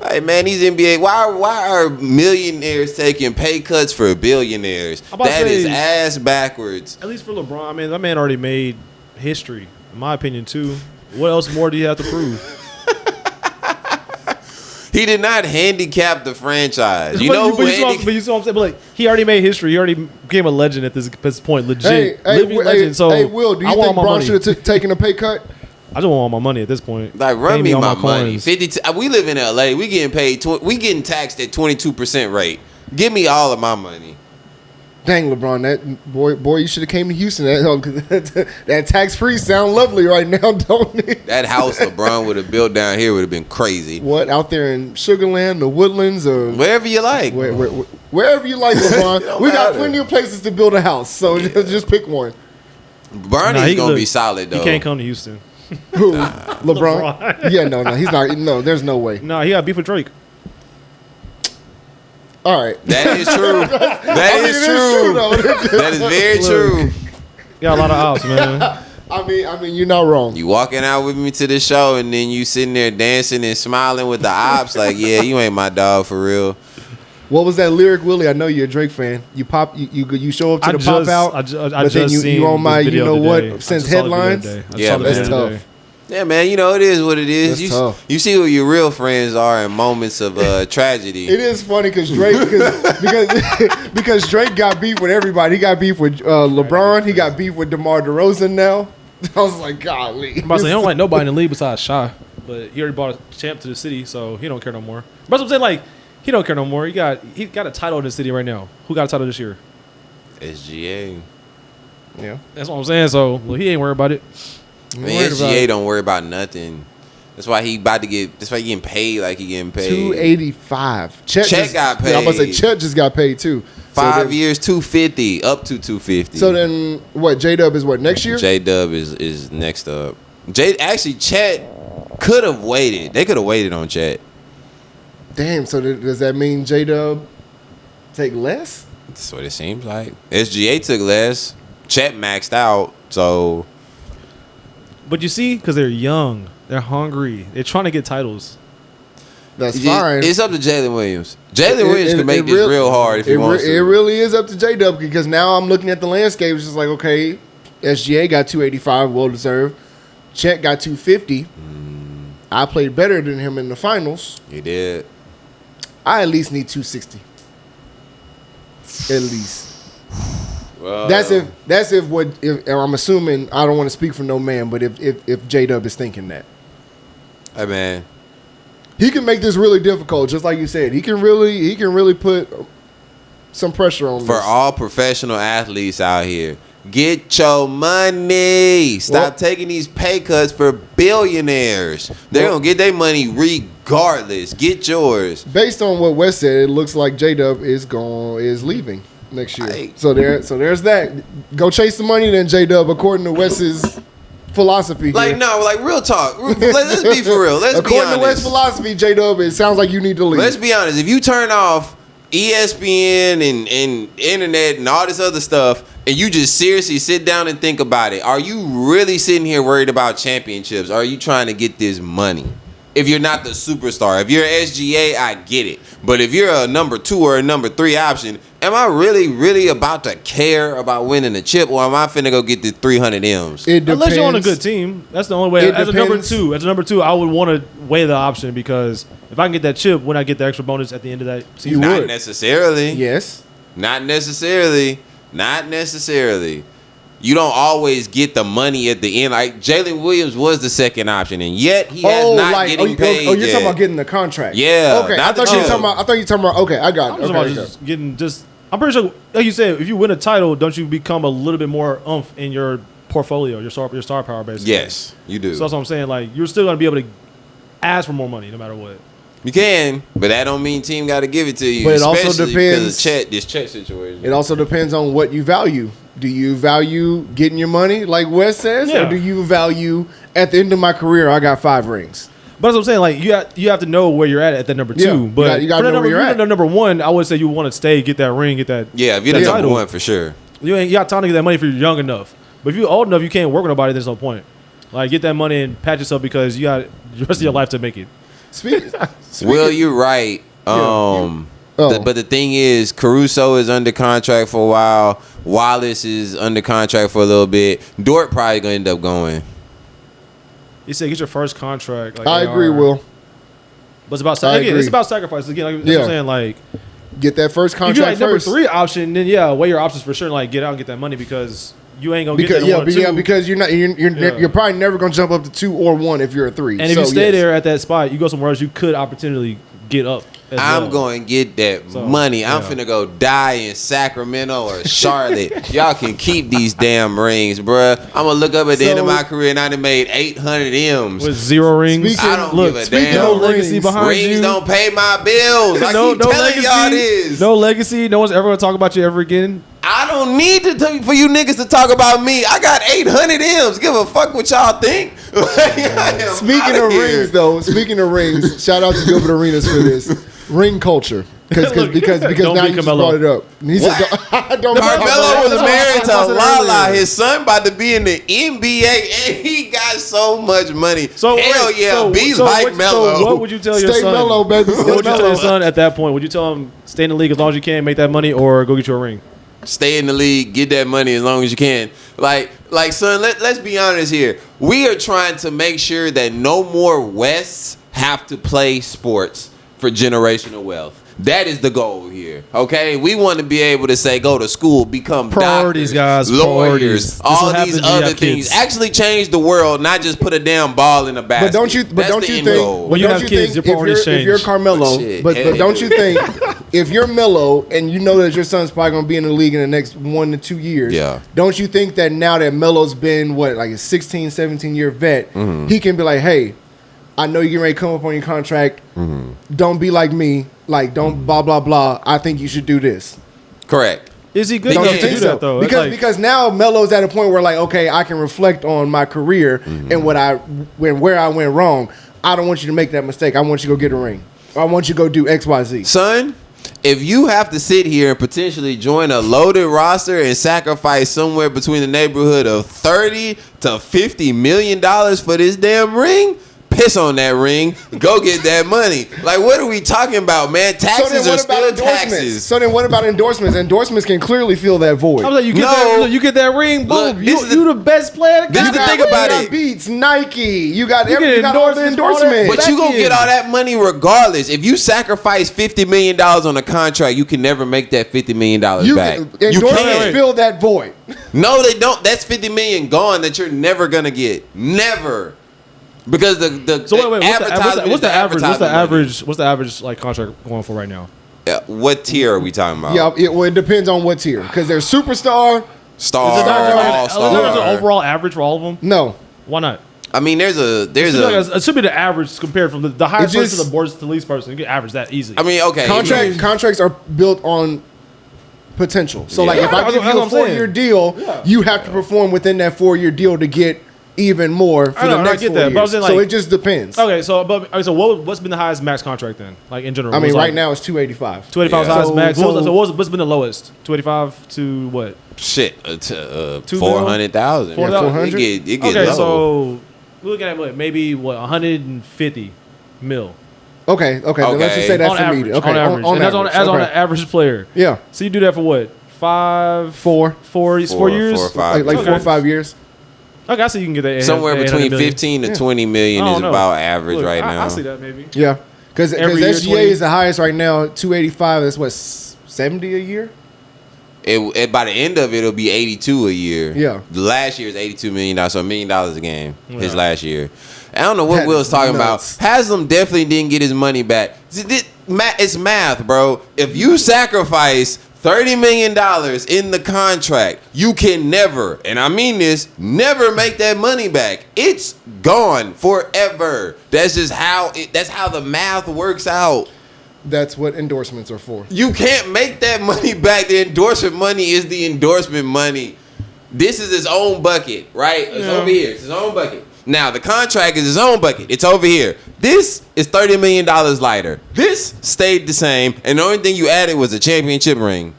Hey man, these NBA. Why are millionaires taking pay cuts for billionaires? I'm about to That is say- ass backwards. At least for LeBron, I mean, that man already made history, in my opinion, too. What else more do you have to prove? He did not handicap the franchise. You But know but who you see what handicapped? I'm saying? But like, he already made history. He already became a legend at this point. Legit. Living Will, legend. So Will, do I you want think my Bron money. should have taken a pay cut? I just want all my money at this point. Like run Pay me all my money. coins. 50. We live in LA. We getting paid. We getting taxed at 22% rate. Give me all of my money. Dang, LeBron, that boy, you should have came to Houston. That tax free sound lovely right now, don't it? That house LeBron would have built down here would have been crazy. What out there in Sugarland, the Woodlands, or Wherever you like. wherever you like, LeBron. Don't We got matter. plenty of places to build a house, so just pick one. Bernie's Nah, he gonna look- be solid though. He can't come to Houston. Who? LeBron? Yeah, no, he's not. No, there's no way. No, he got beef with Drake. All right. That is true. That I mean, is it true. though. That is very Look. true. Got a lot of ops, man. I mean, you're not wrong. You walking out with me to the show and then you sitting there dancing and smiling with the ops like, yeah, you ain't my dog for real. What was that lyric, Willie? I know you're a Drake fan. You show up to the pop out, I but then you on my, you know what, since headlines. Yeah, man. That's tough. Yeah, man, you know, it is what it is. That's tough. You see who your real friends are in moments of tragedy. It is funny because Drake, because Drake got beef with everybody. He got beef with LeBron. He got beef with DeMar DeRozan now. I was like, golly. I'm about to say, he don't like nobody in the league besides Shy. But he already brought a champ to the city, so he don't care no more. But I'm saying, like, he don't care no more. He got a title in the city right now. Who got a title this year? SGA. Yeah. That's what I'm saying. So, well, he ain't worried about it. Man, SGA don't worry about nothing. That's why he getting paid like he getting paid. 285. Chet got paid. I'm about to say Chet just got paid too. 5 years, 250, up to 250. So then, what? J-Dub is what, next year? J-Dub is next up. Actually, Chet could have waited. They could have waited on Chet. Damn. So does that mean J-Dub take less? That's what it seems like. SGA took less. Chet maxed out. So, But you see, because they're young, they're hungry, they're trying to get titles. That's fine. It's up to Jalen Williams. Jalen Williams can make this real hard if he wants to. It really is up to J-Dub because now I'm looking at the landscape. It's just like, okay, SGA got 285, well deserved. Chet got 250. I played better than him in the finals. He did. I at least need 260. At least. Well, That's if I'm assuming, I don't want to speak for no man, but if J-Dub is thinking that. Hey man. He can make this really difficult, just like you said. He can really put some pressure on For this. all professional athletes out here, get your money. Stop taking these pay cuts for billionaires. They're going to get their money regardless. Get yours. Based on what Wes said, it looks like J-Dub is leaving next year. So there's that. Go chase the money then, J-Dub, according to Wes's philosophy. Like, here. no, like, real talk. Let's be for real. Let's be According to Wes' honest. philosophy, J-Dub, it sounds like you need to leave. Let's be honest. If you turn off ESPN and internet and all this other stuff, and you just seriously sit down and think about it, are you really sitting here worried about championships? Or are you trying to get this money? If you're not the superstar, if you're SGA, I get it. But if you're a number 2 or a number 3 option, am I really about to care about winning a chip, or am I finna go get the 300 M's? It depends. Unless you're on a good team, that's the only way. It As a depends. number two, I would want to weigh the option because if I can get that chip, when I get the extra bonus at the end of that season, You Not would. necessarily. Yes. Not necessarily. Not necessarily. You don't always get the money at the end. Like, Jalen Williams was the second option, and yet he has not getting paid Oh, you're yet. talking about getting the contract. Yeah, Okay. not I thought the you were chip. talking about. Okay, I got I'm it. just about just getting just. I'm pretty sure, like you said, if you win a title, don't you become a little bit more oomph in your portfolio, your star power, basically? Yes, you do. So that's what I'm saying. Like, you're still gonna be able to ask for more money no matter what. You can, but that don't mean team got to give it to you. But it also especially depends- because of this Chet situation. It also depends on what you value. Do you value getting your money, like Wes says, Yeah. or do you value at the end of my career, I got 5 rings? But that's what I'm saying. Like, you have to know where you're at that number 2. Yeah, you But gotta for know where you're at. Number 1, I would say you want to stay, get that ring, get that. Yeah, if you're that the number title. 1 for sure. You got time to get that money if you're young enough. But if you're old enough, you can't work with nobody. There's no point. Like, get that money and pat yourself because you got the rest of your life to make it. Well, you're right. But the thing is, Caruso is under contract for a while. Wallace is under contract for a little bit. Dort probably gonna end up going. You said get your first contract. Like I agree, AR. Will. But it's about I again, agree. it's about sacrifices. Again, like, that's Yeah. what I'm saying. Like, Get that first if you're contract like number first. 3 option, then yeah, weigh your options for sure. Like, get out and get that money because you ain't gonna Because get that 1 or 2. because you're probably never gonna jump up to 2 or 1 if you're a 3. And if So, you stay yes. there at that spot, you go somewhere else, you could opportunity get up. As I'm well. going to get that So, money. I'm yeah. finna go die in Sacramento or Charlotte. Y'all can keep these damn rings, bruh. I'm going to look up at the end of So- my career and I done made 800 M's. with 0 rings. Speaking- I don't Look, give a speaking damn. no of legacy rings, behind Rings you. don't pay my bills. I keep telling y'all this. No legacy. No one's ever gonna talk about you ever again. I don't need for you niggas to talk about me. I got 800 M's. Give a fuck what y'all think. Speaking of rings, though, shout out to Gilbert Arenas for this ring culture because Look, because don't now be you just Carmelo. brought it up. And he said, "Don't Carmelo was married to That's what I said Lala. earlier. His son about to be in the NBA, and he got so much money. So hell wait, yeah, be so like what, Melo. So what would you tell your Stay son? mellow, baby. What would you tell your son at that point? Would you tell him stay in the league as long as you can, make that money, or go get you a ring? Stay in the league, get that money as long as you can. Like son, let's be honest here. We are trying to make sure that no more Wests have to play sports for generational wealth. That is the goal here. Okay, we want to be able to say, go to school, become Priorities, doctors, guys, lawyers, priorities. This all what these happens when you other have things. kids. Actually, change the world, not just put a damn ball in a basket. But don't you That's the end think goal. When you don't have kids, your priorities if you're change. Carmelo, Shit, but hell don't yeah. you think if you're Melo and you know that your son's probably gonna be in the league in the next 1 to 2 years, Yeah. don't you think that now that Melo's been like a 16, 17 year vet, he can be like, hey, I know you're getting ready to come up on your contract. Don't be like me. Like, don't blah, blah, blah. I think you should do this. Correct. Is he good Don't enough you to think do that, though? Because now Melo's at a point where, like, okay, I can reflect on my career and where I went wrong. I don't want you to make that mistake. I want you to go get a ring. I want you to go do X, Y, Z. Son, if you have to sit here and potentially join a loaded roster and sacrifice somewhere between the neighborhood of $30 to $50 million for this damn ring, piss on that ring, go get that money. Like, what are we talking about, man? Taxes are still taxes. So then what about endorsements? Endorsements can clearly fill that void. I was like, you get that ring, boom. Look, You the best player. This is the thing about it. Beats, Nike. You got get all the endorsements. But you gonna get all that money regardless. If you sacrifice $50 million on a contract, you can never make that $50 million back. You Endorsements can't. fill that void. No, they don't. That's $50 million gone that you're never gonna get. Never. Because the So wait, advertisement what's the average? What's the money. average? What's the average like contract going for right now? What tier are we talking about? Yeah, it depends on what tier. Because there's superstar. Star, Is there all-star. an overall average for all of them? No. Why not? I mean, It should be the average compared from the highest It person just- to the worst to the least person. You can average that easily. I mean, okay. Contracts are built on potential. So, like, Yeah. if I give That's you what a I'm saying. 4-year deal, you have to perform within that 4-year deal to get even more for I know, the I next get 4 that, years. but I'm saying, So like- it just depends. Okay, so what's been the highest max contract then? Like in general, I mean, What's right like- now it's 285. 285 is Yeah. highest So- max. so- What's been the lowest? 285 to what? Shit, $2 400,000. $400,000. Yeah, 400. It get Okay, low. so we're looking at maybe 150 mil Okay. Then let's just say that's on the average. median. Okay, on average, and that's on okay. an average player. Yeah. So you do that for what? 4 years? Four or five. Like Okay. 4 or 5 years. Okay, I see you can get that. Somewhere 800 between million. 15 to 20 million I is don't know. about average Look, right now. I see that maybe. Yeah. Because Every year, SGA 20. is the highest right now, 285. That's what, 70 a year? By the end of it, it'll be 82 a year. Yeah. Last year's $82 million, so $1 million a game. His Yeah. last year. I don't know what That Will's is talking nuts. about. Haslam definitely didn't get his money back. See, it's math, bro. If you sacrifice $30 million in the contract, you can never, and I mean this, never make that money back. It's gone forever. That's just that's how the math works out. That's what endorsements are for. You can't make that money back. The endorsement money is the endorsement money. This is its own bucket, right? It's over here. It's its own bucket. Now, the contract is its own bucket. It's over here. This is $30 million lighter. This stayed the same, and the only thing you added was a championship ring.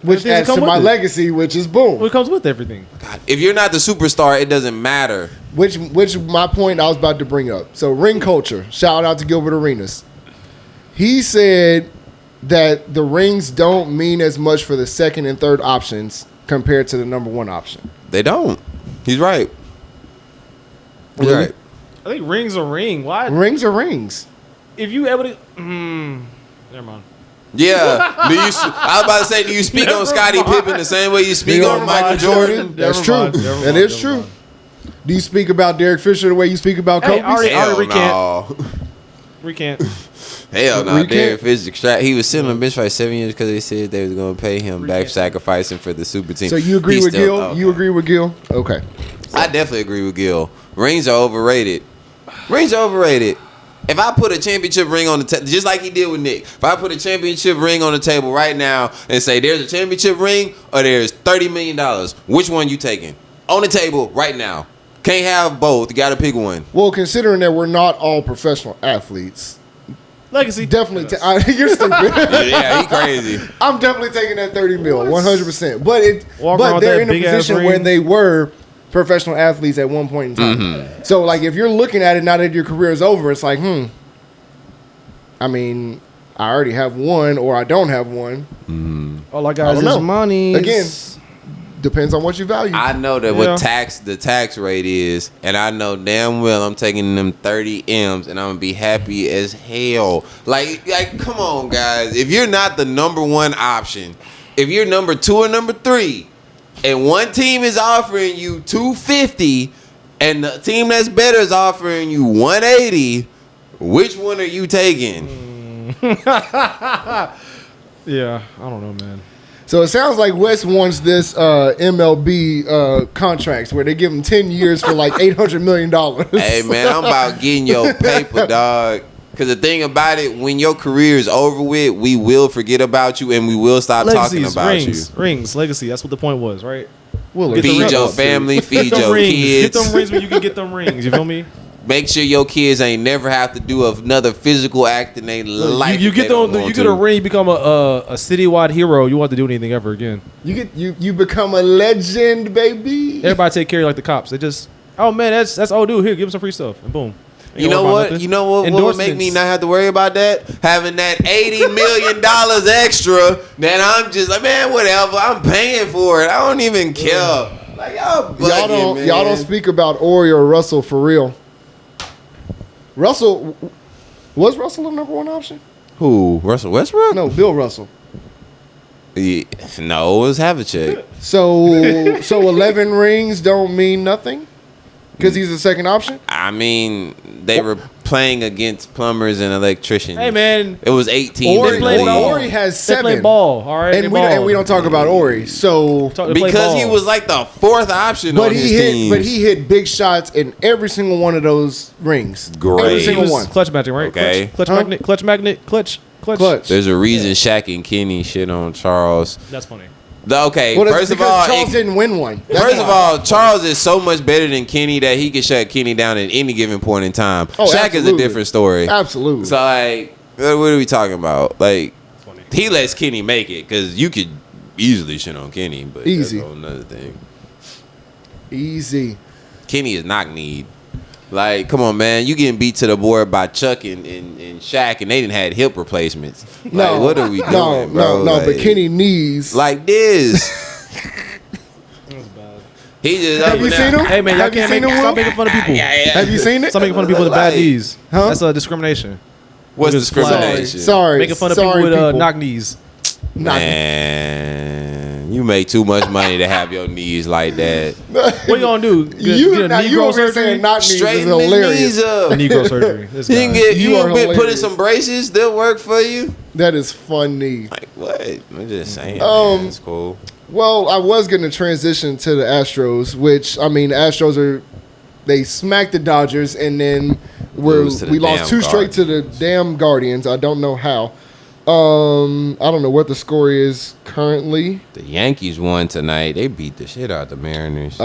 Which Things that adds come to with my it. legacy, which is boom. What comes with everything? God, if you're not the superstar, it doesn't matter. Which my point I was about to bring up. So ring culture. Shout out to Gilbert Arenas. He said that the rings don't mean as much for the second and third options compared to the number one option. They don't. He's right. He's Really? right. I think rings are ring. Why? Rings are rings. If you able to, never mind. Yeah. I was about to say, do you speak on Scottie Pippen the same way you speak Never on Michael mind, Jordan? That's Never true. mind, never That mind, is never true. mind. Do you speak about Derek Fisher the way you speak about Hey, Kobe? already Hell recant. no. Recant. Hell no. Recant? Derek Fisher extract. He was sitting on the bench for like 7 years because they said they was going to pay him back Recant. sacrificing for the super team. So you agree He's with still- Gil? okay. You agree with Gil? Okay. I definitely agree with Gil. Rings are overrated. Rings are overrated. If I put a championship ring on the table, just like he did with Nick, if I put a championship ring on the table right now and say there's a championship ring or there's $30 million, which one you taking? On the table right now. Can't have both. You got to pick one. Well, considering that we're not all professional athletes, Legacy. definitely. You're stupid. Yeah, he crazy. I'm definitely taking that 30 mil, 100%. But Walk around but with they're that in a big-ass position ring. where they were professional athletes at one point in time. Mm-hmm. So, like, if you're looking at it now that your career is over, it's like, I mean, I already have one, or I don't have one. All I I got don't is know. this money. Again, depends on what you value. I know that Yeah. what the tax rate is, and I know damn well I'm taking them 30 M's, and I'm gonna be happy as hell. Like, come on, guys. If you're not the number one option, if you're number 2 or number 3, and one team is offering you 250, and the team that's better is offering you 180, which one are you taking? Yeah, I don't know, man. So it sounds like Wes wants this MLB contracts where they give him 10 years for like $800 million. Hey, man, I'm about getting your paper, dog. Because the thing about it, when your career is over with, we will forget about you and we will stop talking about Rings, legacy. That's what the point was, right? Will feed your family, feed your rings. kids. Get them rings when you can get them rings. You feel me? Make sure your kids ain't never have to do another physical act in their life. You get a ring, you become a citywide hero. You won't have to do anything ever again. You become a legend, baby. Everybody take care of you like the cops. They just, oh man, that's old dude. Here, give him some free stuff, and boom. You know what? You know what would make me not have to worry about that? Having that $80 million extra that I'm just like, man, whatever. I'm paying for it. I don't even care. Like y'all don't speak about Ori or Russell for real. Was Russell the number one option? Who? Russell Westbrook? No, Bill Russell. Yeah, no, it was Havlicek. So 11 rings don't mean nothing? Because he's the second option? I mean, they were playing against plumbers and electricians. Hey, man. It was 18. Ori has 7. They play ball, all right? And we don't talk about Ori. So because he was like the fourth option on his team. But he hit big shots in every single one of those rings. Great. Every single one. Clutch magnet, right? Okay. Clutch magnet. There's a reason Shaq and Kenny shit on Charles. That's funny. Okay, well, first of all, Charles didn't win one. First of all, Charles is so much better than Kenny that he can shut Kenny down at any given point in time. Oh, Shaq absolutely. is a different story. Absolutely. So, like, what are we talking about? Like, he lets Kenny make it because you could easily shit on Kenny, but easy. That's a whole nother thing. Easy. Kenny is knock-kneed. Like, come on, man. You getting beat to the board by Chuck and Shaq, and they didn't had hip replacements. Like, what are we doing, bro? No, like, but Kenny knees. like this. He just Have you seen him? Hey man, y'all Have you can't seen him, stop Will? making fun of people. Have you seen it? Stop making fun of people with bad Like, knees. Huh? That's discrimination. What's Because discrimination? Sorry. Making fun of people with knock knees. Man, you make too much money to have your knees like that. What you gonna do? Get a you Negro over here surgery? saying knock knees is Straighten the hilarious. knees up. Negro surgery. This You can guy. get You are been put in hilarious. some braces. They'll work for you. That is funny. Like what? I'm just saying. Man, it's cool. Well, I was going to transition to the Astros, which, I mean, the Astros they smacked the Dodgers, and then we lost 2 straight to the damn Guardians. I don't know how. I don't know what the score is currently. The Yankees won tonight. They beat the shit out the Mariners. It's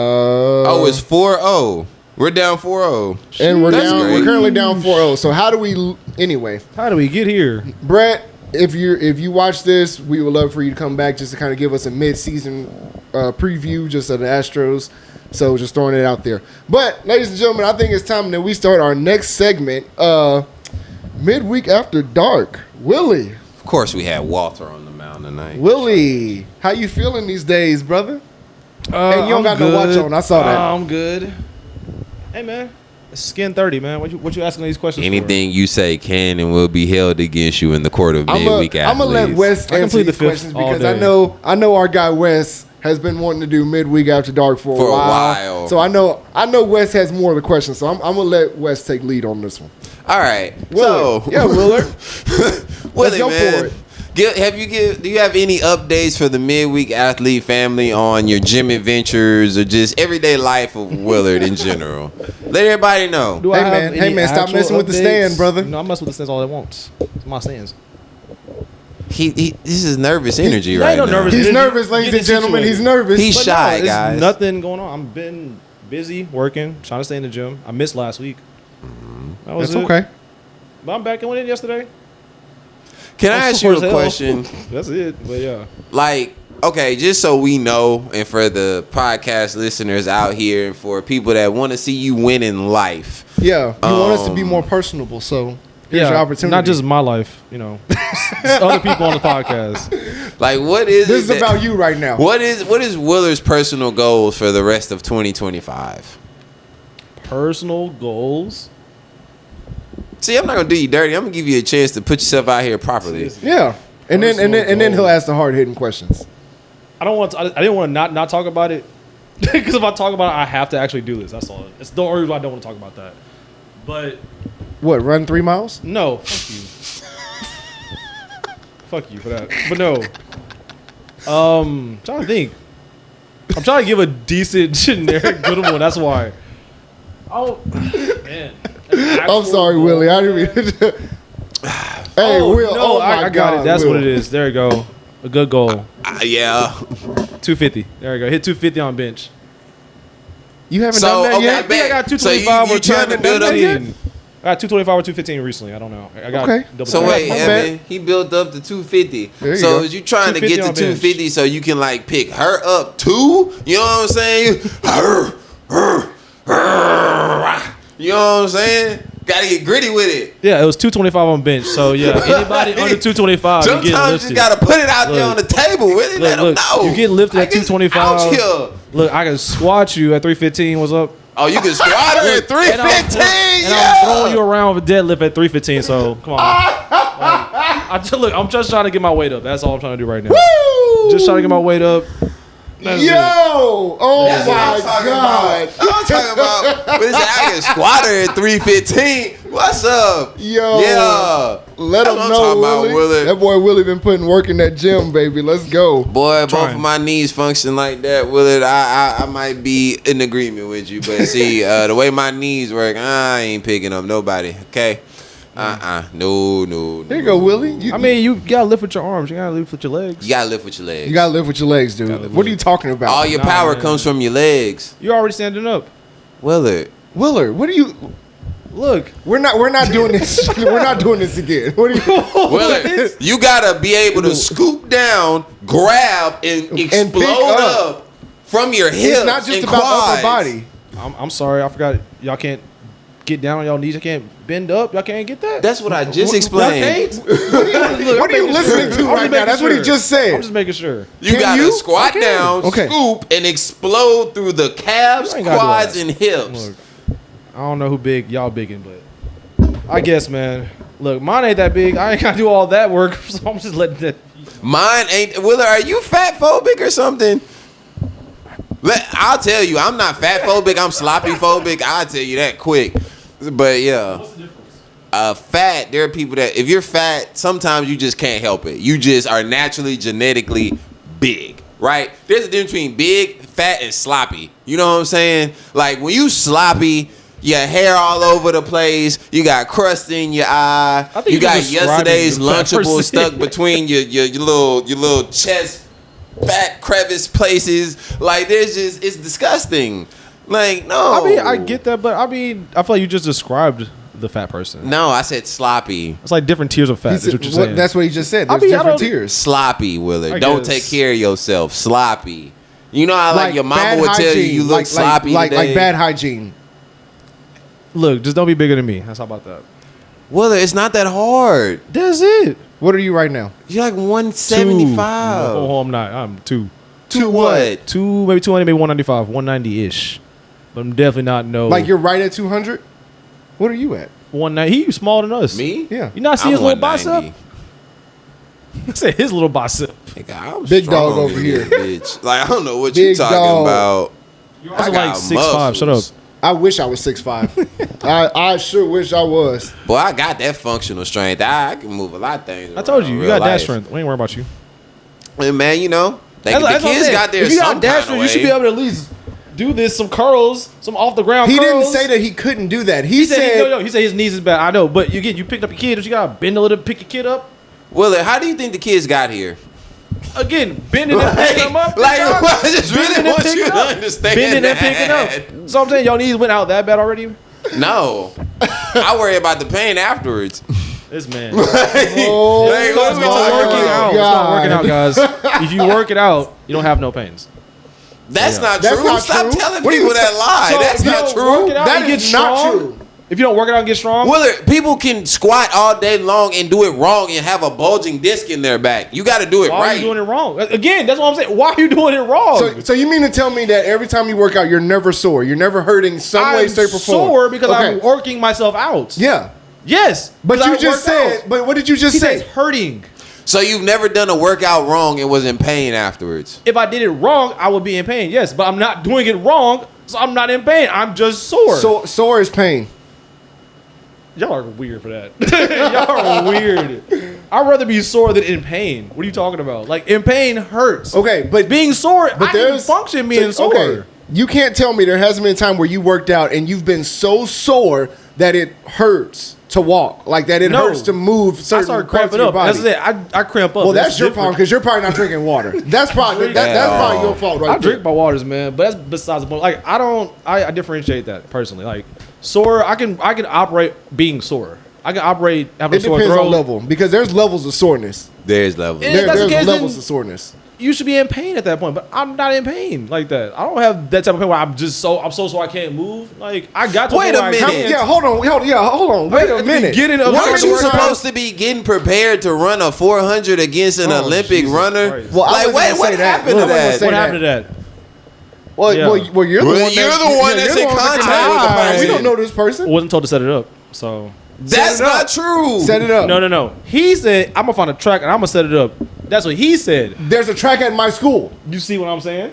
4-0. We're down 4-0. And we're That's down. great. We're currently down 4-0. So how do we? Anyway, How do we get here? Brett, if you watch this, we would love for you to come back just to kind of give us a mid-season preview just of the Astros. So just throwing it out there. But ladies and gentlemen, I think it's time that we start our next segment. Midweek After Dark. Willie. Of course, we had Walter on the mound tonight. Willie, how you feeling these days, brother? And you don't got no watch on. I saw that. I'm good. Hey man, it's Skin 30, man. What you asking these questions Anything you say can and will be held against you in the court of midweek athletes. I'm gonna let Wes answer plead the these fifth questions all because day. I know our guy Wes has been wanting to do Midweek After Dark for a while. So I know Wes has more of the questions. So I'm gonna let Wes take lead on this one. All right. Willard. So, Yeah, Willard. Willie, go man, for it. Do you have any updates for the midweek athlete family on your gym adventures or just everyday life of Willard in general? Let everybody know. Do Hey, I have man. Hey, any man, stop actual messing with the updates? stand, brother. No, I mess with the stands all at once. It's my stands. This is nervous energy He right ain't no now. nervous He's energy. nervous, ladies Get and gentlemen. situated. He's nervous. He's But shy, there's guys. nothing going on. I've been busy working, trying to stay in the gym. I missed last week. That was That's it. okay. But I'm back and went in yesterday. Can I I'm ask you sore a as hell. question? That's it. But yeah. Like, okay, just so we know, and for the podcast listeners out here, and for people that want to see you win in life, Yeah, you want us to be more personable, so here's your opportunity. Not just my life, It's other people on the podcast. like, what is this is it that- about you right now. What is Willard's personal goals for the rest of 2025? Personal goals. See, I'm not gonna do you dirty. I'm gonna give you a chance to put yourself out here properly. Yeah, and then Personal he'll ask the hard hitting questions. I didn't want to not talk about it because if I talk about it, I have to actually do this. That's all. It's the only reason I don't want to talk about that. But What? Run 3 miles? no, fuck you. Fuck you for that. But no. Trying to think. I'm trying to give a decent generic good one. That's why. Oh man. I'm sorry, Willie. I didn't mean to. Hey, Will. No, Oh my I got God, it. That's Will. what it is. There you go. A good goal. Yeah. 250. There you go. Hit 250 on bench. You haven't So, done that okay, yet? I think I got So 225 you or trying to build up 215. I got 225 or 215 recently. I don't know. I got Okay. double So check. wait, My Evan, bad. he built up to 250. There you So go. is you trying to get 250 to on bench. 250 so you can like pick her up too? You know what I'm saying? You know what I'm saying? Gotta get gritty with it. Yeah, it was 225 on bench. So yeah, anybody under 225, you get Sometimes you lifted. just gotta put it out there on the table. Really let them know. You get lifted at Like, it's 225. out here. Look, I can squat you at 315. What's up? Oh, you can squat her at 315. And I'm throwing you around with a deadlift at 315. So come on. I'm just trying to get my weight up. That's all I'm trying to do right now. Woo! Just trying to get my weight up. That's Yo! it. Oh That's what I'm my talking God! about. I'm talking about. But it's like, I can squat her at 315. What's up? Yo! Yeah. Let That's him what I'm know, talking about, Willie. Willie. That boy Willie been putting work in that gym, baby. Let's go. Boy, both Trying. of my knees function like that, Willard. I might be in agreement with you, but see, the way my knees work, I ain't picking up nobody. Okay, no. There you go, Willie. I mean, you gotta lift with your arms. You gotta lift with your legs. You gotta lift with your legs. You gotta live with your legs, dude. What are you talking about? All your Nah, power man. comes from your legs, You're already standing up. Willard. Willard, what are you? Look. We're not doing this. We're not doing this again. What are you? Willard, you gotta be able to scoop down, grab, and explode pick up. up from your hips. It's not just and about quads. upper body. I'm sorry. I forgot. Y'all can't get down on y'all knees. You can't bend up. Y'all can't get that. That's what I just Y'all explained. can't? Look, What are you I'm making listening sure. to I'm right just now? making That's what he sure. just said. I'm just making sure. You Can gotta you? squat I can. down, Okay. scoop, and explode through the calves, You ain't gotta do quads, that. and hips. Look, I don't know who big y'all biggin', but I guess, man. Look, mine ain't that big. I ain't gotta do all that work, so I'm just letting that. Mine ain't. Willer, are you fat phobic or something? I'll tell you, I'm not fat phobic. I'm sloppy phobic. I'll tell you that quick. But yeah, What's the difference? fat. There are people that if you're fat, sometimes you just can't help it. You just are naturally genetically big, right? There's a difference between big, fat, and sloppy. You know what I'm saying? Like when you sloppy, your hair all over the place. You got crust in your eye. I think You you're got just describing yesterday's the fat Lunchable person. stuck between your little chest fat crevice places. Like there's just it's disgusting. Like no. I mean, I get that, but I mean, I feel like you just described the fat person. No, I said sloppy. It's like different tiers of fat. He That's said- what you're saying. that's what he just said. I There's mean, I different don't- tiers. Sloppy, Willard. I Don't guess. take care of yourself. Sloppy. You know how like your mama bad would tell you hygiene, you look sloppy like today? bad hygiene. Look, just don't be bigger than me. That's how about that. Willard, it's not that hard. That's it. What are you right now? You're like 175. Oh, I'm not. I'm two. To what? Two, maybe 200, maybe 195, 190 ish. But I'm definitely not no. Like you're right at 200. What are you at? 190. He smaller than us. Me? Yeah. You not see I'm his little 190. bicep? I said his little bicep. Nigga, I'm Big strong dog over in here. this bitch. Like I don't know what you Big talking dog. about. You're I also got like 6'5". Shut up. muscles. I wish I was 6'5". I sure wish I was. Boy, I got that functional strength. I can move a lot of things. I told you, around you real got dash life. strength. We ain't worried about you. And man, you know, the That's what I'm kids saying. got there If you some got dash kind strength, of you should be way. able to at least do this, some curls, some off the ground He curls. didn't say that he couldn't do that. He He said, said he said his knees is bad. I know, but you picked up your kid. You gotta bend a little, pick your kid up. Willard, how do you think the kids got here? Again, bending and picking them up. Like, dog. I just really Bending and want you picking to up. understand Bending that. and picking up. So I'm saying, your knees went out that bad already. No, I worry about the pain afterwards. This man. oh, Hey, what It's we not talking working about? out. It's not working out, guys. If you work it out, you don't have no pains. That's Yeah. not That's true. not Stop true. telling What are you people that ta- lie. So That's if you not don't true. work it out That and get is not strong, true. If you don't work it out and get strong, Willard, people can squat all day long and do it wrong and have a bulging disc in their back. You got to do it why are right. you doing it wrong? Again, that's what I'm saying. Why are you doing it wrong? So you mean to tell me that every time you work out, you're never sore? You're never hurting some way, I'm shape, or form? sore because Okay. I'm working myself out. Yeah, Yes, but because you I just worked said. out. But what did you just He say? says hurting. So you've never done a workout wrong and was in pain afterwards. If I did it wrong, I would be in pain. Yes, but I'm not doing it wrong, so I'm not in pain. I'm just sore. So sore is pain. Y'all are weird for that. Y'all are weird. I'd rather be sore than in pain. What are you talking about? Like in pain hurts. Okay, but Being sore, I can there's function being sore. Okay, you can't tell me there hasn't been a time where you worked out and you've been so sore that it hurts to walk, like that it hurts to move I certain start parts of cramping your up. body. That's it. I cramp up. Well, that's your problem different. because you're probably not drinking water. That's probably that's probably your fault, right? I drink my waters, man, but that's besides the point. Like I differentiate that personally. Like sore, I can operate being sore. I can operate having It a sore depends throat. on level because there's levels of soreness. There's levels. If that's the There's case, levels then of soreness. you should be in pain at that point, but I'm not in pain like that. I don't have that type of pain where I'm so sore I can't move. Like I got to Wait where a I minute. can't. Yeah, hold on. Wait a minute. Beginning of Weren't you workout. supposed to be getting prepared to run a 400 against an Oh, Olympic Jesus runner? Christ. Well, I Like, wasn't what gonna say that. happened to Look, I wasn't that? gonna say What happened to that? Well, Yeah. well, you're the Well, one. you're that's- the one yeah, that's you're in the one contact with with the person. We don't know this person. Wasn't told to set it up, so. That's it up. not true. Set it up. No. He said, I'm going to find a track and I'm going to set it up. That's what he said. There's a track at my school. You see what I'm saying?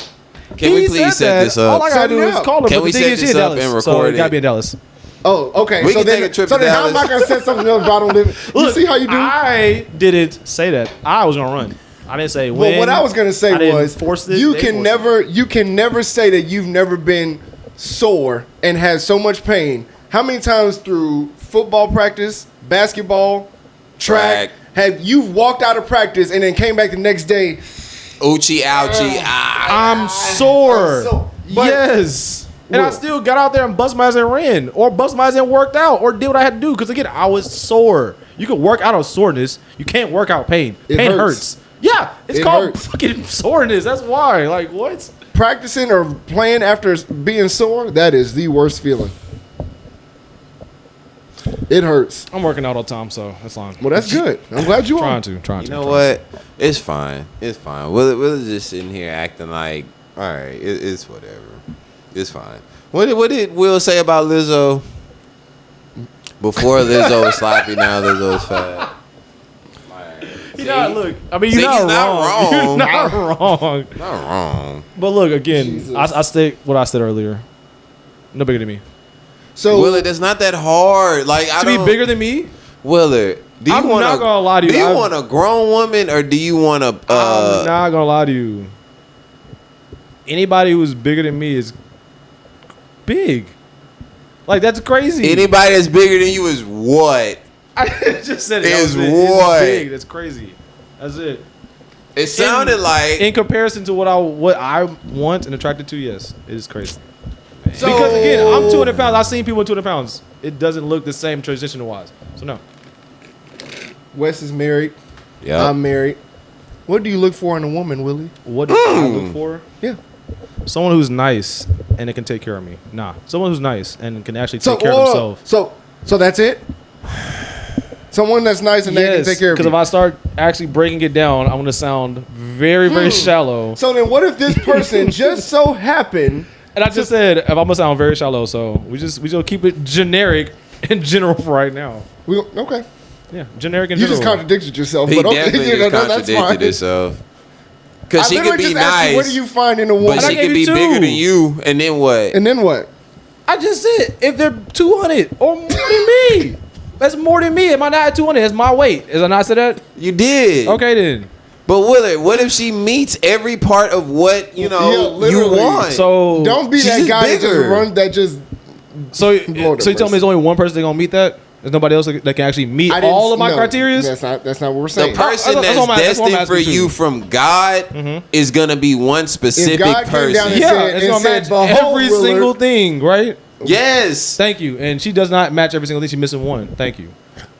Can we He please said set that. this up? All I got Set to do it is up. call him. Can but we the thing set is, this he in up Dallas, and so record it got to it? be in Dallas. Oh, okay. We so can then, take a trip so to then how am I Dallas. going to set something else if I don't live? You see how you do? I didn't say that. I was going to run. I didn't say when. Well, what I was going to say I didn't was force it. you They can forced never say that you've never been sore and had so much pain. How many times through football practice, basketball, track, have you walked out of practice and then came back the next day? Ouchie, ouchie, I'm sore. I'm so- but- yes. And I Will. still got out there and bust my ass and ran. Or bust my ass and worked out. Or did what I had to do. Because again, I was sore. You can work out of soreness. You can't work out pain. It Pain hurts. hurts. Yeah. It's It called hurts. fucking soreness. That's why. Like, what? Practicing or playing after being sore, that is the worst feeling. It hurts. I'm working out all the time, so that's fine. Well, that's good. I'm glad you are. Trying You to. know what? It's fine. It's fine. We're just sitting here acting like, all right, it's whatever. It's fine. What did Will say about Lizzo? Before Lizzo was sloppy, now Lizzo's fat. You're not, look, I mean, See, you're he's not not wrong. wrong. You're not wrong. Not wrong. But look, again, Jesus. I stick what I said earlier. No bigger than me. So Willard, that's not that hard. Like I To be don't. bigger than me? Willard, do you I'm want not gonna lie to you. Do you I've- want a grown woman or do you want a? I'm not gonna lie to you. Anybody who's bigger than me is big. Like that's crazy. Anybody that's bigger than you is what? I just said it. Is That was it. what? It's big. That's crazy. That's it. It sounded like In comparison to what I want and attracted to, yes, it is crazy. So- Because again, I'm 200 pounds. I've seen people in 200 pounds. It doesn't look the same transitional wise. So no. Wes is married. yeah. I'm married. What do you look for in a woman, Willie? What do I look for? Yeah. Someone who's nice and it can take care of me. Nah. Someone who's nice and can actually So take care of themselves. So that's it. Someone that's nice and they can take care of because you. if I start actually breaking it down, I'm gonna sound very, very shallow. So then, what if this person just so happened? And I just said if I'm gonna sound very shallow, so we just keep it generic and general for right now. Okay, Yeah, generic and you general. just contradicted yourself. He but okay, definitely you know, just that's fine. contradicted himself. I Because she could literally be just asked you, what nice, do you find in a woman? but I she gave could be you two. bigger than you, and then what? And then what? I just said if they're 200 or more than me, that's more than me. Am I not at 200? That's my weight. Is I not said that? You did. Okay then. But Willard, what if she meets every part of what you Yeah, know you literally. want? So Don't be She's that just guy that just bigger. run that just. So Lord so you have tell me there's only one person that's gonna meet that? There's nobody else that can actually meet I didn't- all of my no, criteria? That's not what we're the saying. person that's that's what I'm destined asking for too. you from God is gonna be one specific God came down person. and Yeah, said- it's gonna said, match "Behold, every Willard." single thing, right? Yes. Thank you. And she does not match every single thing. She's missing one. Thank you.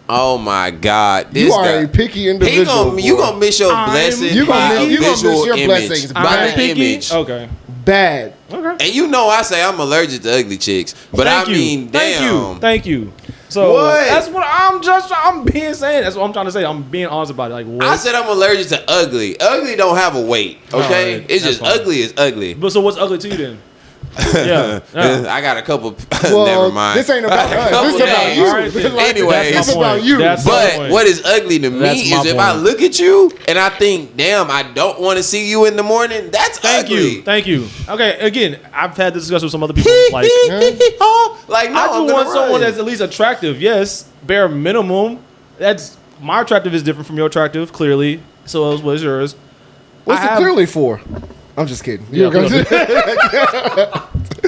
Oh my God. You This are guy. a picky He individual. you boy. gonna miss your I'm- blessing. You gonna by miss- a you gonna miss visual your image, blessings by by an an picky. image. Okay. bad. Okay. And you know I say I'm allergic to ugly chicks, but Thank I you. mean, Thank damn. you. Thank you. So What? that's what I'm being saying. That's what I'm trying to say. I'm being honest about it. Like what? I said I'm allergic to ugly. Ugly don't have a weight, okay? Alright, It's that's just fine. ugly is ugly. But so what's ugly to you then? Yeah. I got a couple. Well, never mind. this ain't about us. This is Couple about names. you. Alright, then. Like, Anyways. this is That's my about point. you. That's my But point. what is ugly to me That's is my if I point. look at you and I think, damn, I don't want to see you in the morning. That's Thank ugly. you. Thank you. Okay. Again, I've had this discussion with some other people. Like, like no, I I'm just gonna want someone run. that's at least attractive. Yes, bare minimum. That's my attractive is different from your attractive, clearly. So what is yours? What's it clearly for? I'm just kidding. Yeah,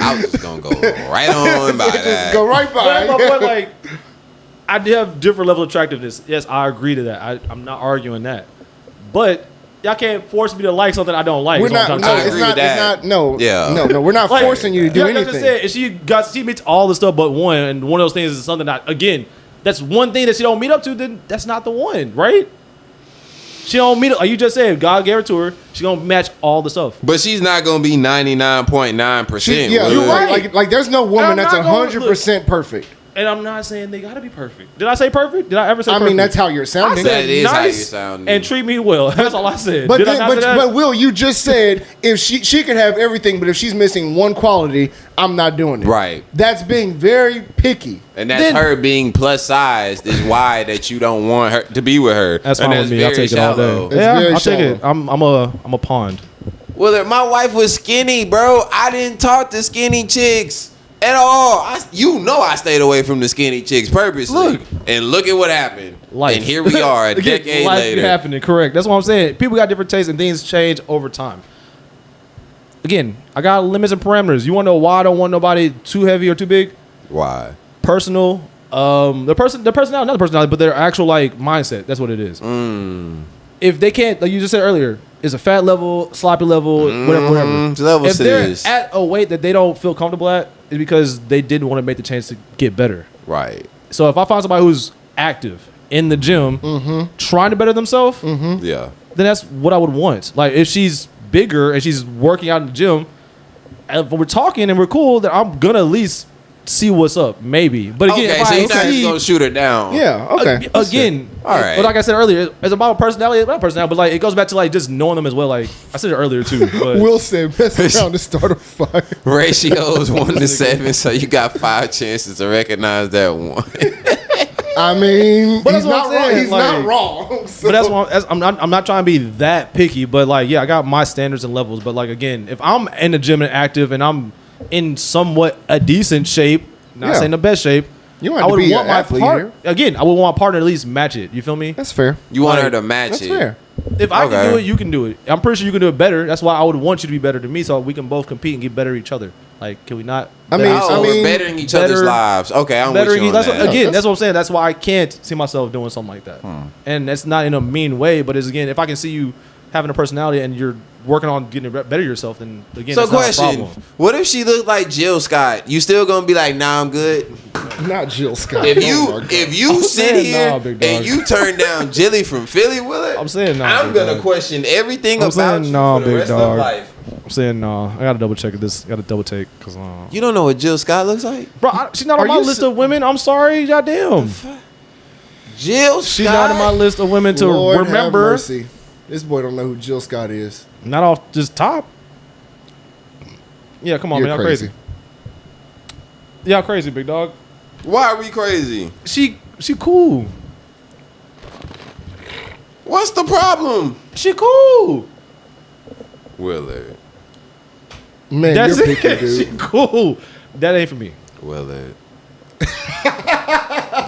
I was just gonna go right on by that. Just go right by. But like, I do have different level of attractiveness. Yes, I agree to that. I'm not arguing that. But y'all can't force me to like something I don't like. We're not. I agree with that. It's not. No. Yeah. No. We're not Like, forcing you to do like I anything. just said, she meets all the stuff but one, and one of those things is something that, again, that's one thing that she don't meet up to. Then that's not the one, right? She don't meet up. Like you just said, God gave her to her. She gonna match all the stuff. But she's not gonna be 99.9%. Yeah, You're right. Like there's no woman I'm that's not gonna- 100% perfect. And I'm not saying they gotta be perfect. Did I say perfect? Did I ever say I perfect? mean, that's how you're I sounding. said That is how nice you're sounding. and treat me well. That's all I said. But Did I then, not say that? but Will, you just said if she could have everything, but if she's missing one quality, I'm not doing it. Right. That's being very picky. And that's Then- her being plus sized is why that you don't want her to be with her. That's And fine with me. I'll very take it all shallow. day. It's Yeah, very I'll take it. shallow. I'm a pond. Well, if my wife was skinny, bro, I didn't talk to skinny chicks at all. I stayed away from the skinny chicks purposely. Look. And look at what happened. Life. And here we are a Again, decade life later. happening. Correct. That's what I'm saying. People got different tastes and things change over time. Again, I got limits and parameters. You want to know why I don't want nobody too heavy or too big? Why? Personal. The personality, not the personality, but their actual like mindset. That's what it is. If they can't, like you just said earlier, it's a fat level, sloppy level, whatever. Levels If to they're this. at a weight that they don't feel comfortable at, it's because they didn't want to make the change to get better. Right. So if I find somebody who's active in the gym, trying to better themselves, Yeah. then that's what I would want. Like if she's bigger and she's working out in the gym, and if we're talking and we're cool, then I'm gonna at least see what's up, maybe. But again, Okay, if so I you're not just see, gonna shoot her down. Yeah. Okay. again, All right. But like I said earlier, it's about personality. It's about personality, but like it goes back to like just knowing them as well. Like I said it earlier too. But Will said, "Mess around to start a fire." Ratios 1 to 7, so you got 5 chances to recognize that one. I mean, But he's that's what not I'm wrong. saying, He's not like- wrong. So- But I'm not trying to be that picky, but like, yeah, I got my standards and levels. But like, again, if I'm in the gym and active and I'm in somewhat a decent shape, not Yeah. saying the best shape, You don't I have to would be want an my athlete partner, here. again, I would want my partner to at least match it. You feel me? That's fair. You want her Like, to match That's it. fair. If I Okay. can do it, you can do it. I'm pretty sure you can do it better. That's why I would want you to be better than me, so we can both compete and get better at each other. Like, can we not? I mean, Oh, we're bettering each other's better- lives. Okay, I'm better with you on that's that. what, again, that's- that's what I'm saying. That's why I can't see myself doing something like that. And that's not in a mean way, but it's again, if I can see you having a personality and you're working on getting better yourself, then again, So that's not a question, problem. what if she looked like Jill Scott? You still gonna be like, nah, I'm good? Not Jill Scott. If Oh you my God. if you sit saying here nah, big dog. and you turn down Jilly from Philly, Willard, I'm saying nah, I'm big gonna dog. question everything I'm about saying you nah, for the big rest dog. of life. I'm saying no. I gotta double check this. Gotta double take because, You don't know what Jill Scott looks like? bro, she's not on Are my you list se- of women. I'm sorry, goddamn. Jill Scott. She's not on my list of women to Lord have remember. mercy. This boy don't know who Jill Scott is. Not off just top. Yeah, come on, You're man. Y'all crazy. Y'all crazy, big dog. Why are we crazy? She cool. What's the problem? She cool. Willard. Man, That's you're it. picky, She dude. cool. That ain't for me. Willard.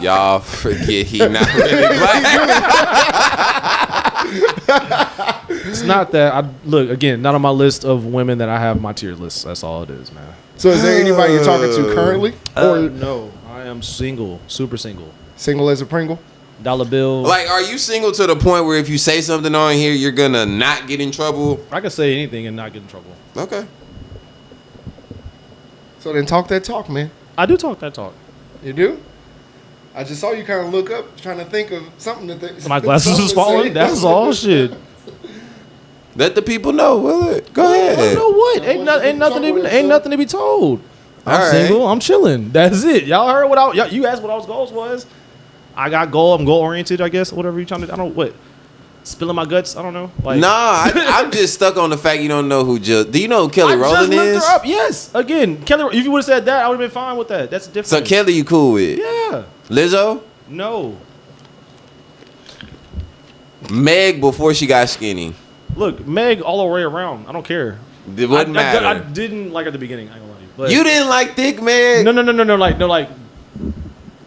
Y'all forget he not really black. It's not that. I look again. Not on my list of women that I have my tier list. That's all it is, man. So is there anybody you're talking to currently? Or No, I am single, super single. single as a Pringle? Dollar bill. Like, are you single to the point where if you say something on here, you're gonna not get in trouble? I can say anything and not get in trouble. Okay. So then talk that talk, man. I do talk that talk. You do? I just saw you kind of look up, trying to think of something to think. My glasses something was to say. falling. That's all shit. Let the people know, Willard. Go ahead. You know what? Ain't nothing to be told. I'm All right. single. I'm chilling. That's it. Y'all heard what you asked what I was goals was. I got goal. I'm goal oriented. I guess whatever you trying to. I don't what. Spilling my guts. I don't know. Like, Nah, I'm just stuck on the fact you don't know who Jill. Do you know who Kelly I just Rowland looked is? her up. Yes. Again, Kelly. If you would have said that, I would have been fine with that. That's different. So Kelly, you cool with? Yeah. Lizzo, No. Meg before she got skinny. Look, Meg all the way around. I don't care. It wouldn't matter. I didn't like her at the beginning. I ain't gonna lie to you. But You didn't like thick Meg? No. Like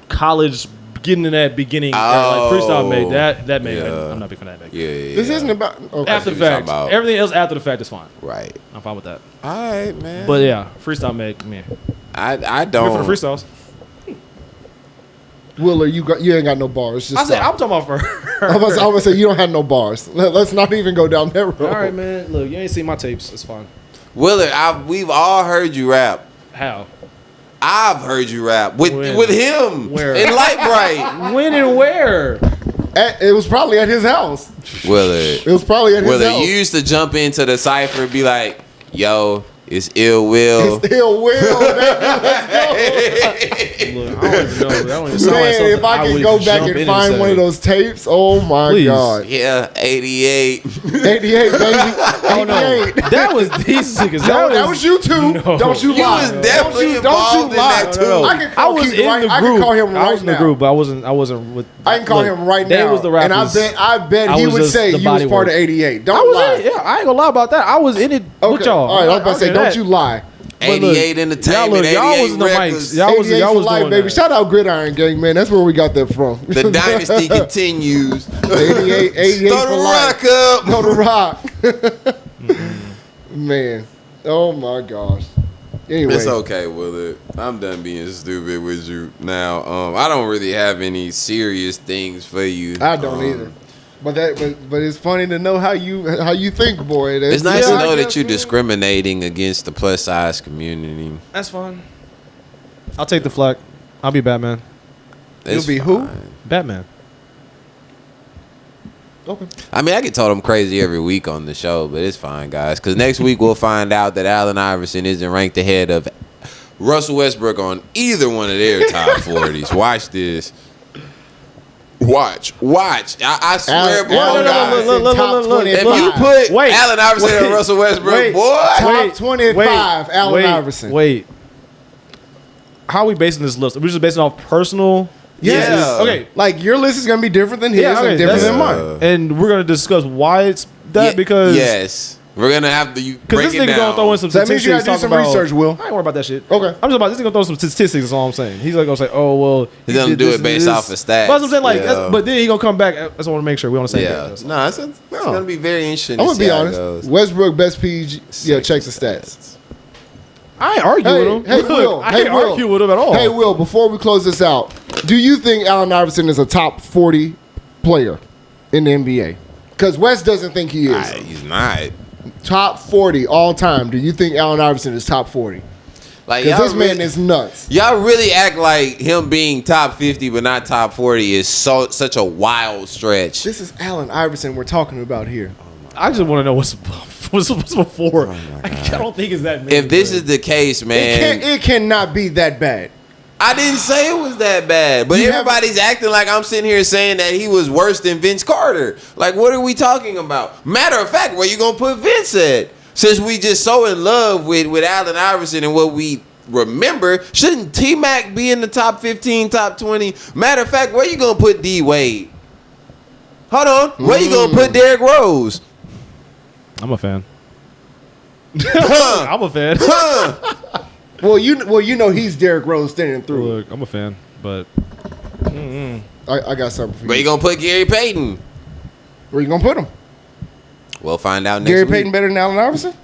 college getting in that beginning freestyle make that made. I'm not a big fan of that make. Yeah. This isn't about After the fact, everything else after the fact is fine. Right. I'm fine with that. All right, man. But yeah, freestyle make, man. I Good don't. for the freestyles. Willer, you ain't got no bars. Just I said, stop. I'm talking about for. I was gonna say you don't have no bars. Let's not even go down that road. All right, man. Look, you ain't seen my tapes. It's fine. Willard, we've all heard you rap. How? I've heard you rap with him. Where? In Light Bright. When and where? It was probably at his house. Willard. It was probably at his house. You used to jump into the cipher and be like, yo, it's Ill Will. It's Ill Will. Look, I don't even know. That don't even sound like Man, something if I would can go back jump and in find say. one of those tapes, oh my Please. God. Yeah, 88. 88, baby. 88. That was decent. No, that was you too. No. Don't you You lie. was definitely Don't you lie. involved in that too. I can call I was Keith in right. the I group. can call him I right was in the now. group, but I wasn't with. I can call him right They now. was the rappers. And I bet I he was would just say the you was body part of work. 88. I Don't was lie. in it. Yeah, I ain't gonna lie about that. I was in it with y'all. All right, I was about to say, don't you lie. 88 Entertainment, y'all 88 was in the Records. mics. Y'all was 88 for was life, doing baby. that. Shout out Gridiron Gang, man. That's where we got that from. The dynasty continues. 88 Throw for the life. rock up. Go to rock. Man. Oh my gosh. Anyway. It's okay, Willard. I'm done being stupid with you now. I don't really have any serious things for you. I don't either. But it's funny to know how you think, boy. It's nice Yeah, to know I that guess, you're man. discriminating against the plus size community. That's fine. I'll take the flag. I'll be Batman. It's You'll be who? fine. Batman. Okay. I mean, I get told I'm crazy every week on the show, but it's fine, guys. Because next week we'll find out that Allen Iverson isn't ranked ahead of Russell Westbrook on either one of their top 40s. Watch this. Watch. I swear, bro, Allen guys. Iverson, top look. 25. If you put Wait, Allen Iverson wait, and Russell Westbrook, wait, boy. Top 25, Allen Iverson. Wait. How are we basing this list? Are we just basing off personal? Yeah. Okay. Like your list is gonna be different than his Yeah, and different that's- than mine. And we're gonna discuss why it's that because Yes. We're going to have to break this it nigga down. gonna throw in some So that means statistics. you gotta do talking some about- research, Will. I ain't worried about that shit. Okay. I'm just about this nigga gonna throw some statistics. Is all I'm saying. He's like gonna say, oh well. He's gonna did do this it and based this. off of stats. But that's what I'm saying. Like, Yeah. but then he gonna come back. That's what I want to make sure we on the same Yeah. page. No, it's going to be very interesting. I'm to gonna see be how it honest. goes. Westbrook best PG. Yeah, check the stats. I ain't argue with him. Hey, Will. I Hey, ain't Will. argue with him at all. Hey, Will. Before we close this out, do you think Allen Iverson is a top 40 player in the NBA? Because West doesn't think he is. He's not. Top 40 all time. Do you think Allen Iverson is top 40? Like, Because y'all this man really- is nuts. Y'all really act like him being top 50 but not top 40 is such a wild stretch. This is Allen Iverson we're talking about here. I just want to know what's before. I don't think it's that. Many, If this is the case, man, It cannot be that bad. I didn't say it was that bad, but You everybody's acting like I'm sitting here saying that he was worse than Vince Carter. Like, what are we talking about? Matter of fact, where you gonna put Vince at? Since we just so in love with Allen Iverson and what we remember, shouldn't T-Mac be in the top 15, top 20? Matter of fact, where you gonna put D-Wade? Hold on, where you gonna put Derrick Rose? I'm a fan. Huh? I'm a fan. Huh? Well, you know he's Derrick Rose standing through. Look, I'm a fan, but I got something for Where you you. gonna put Gary Payton? Where you gonna put him? We'll find out next Gary week. Payton better than Allen Iverson?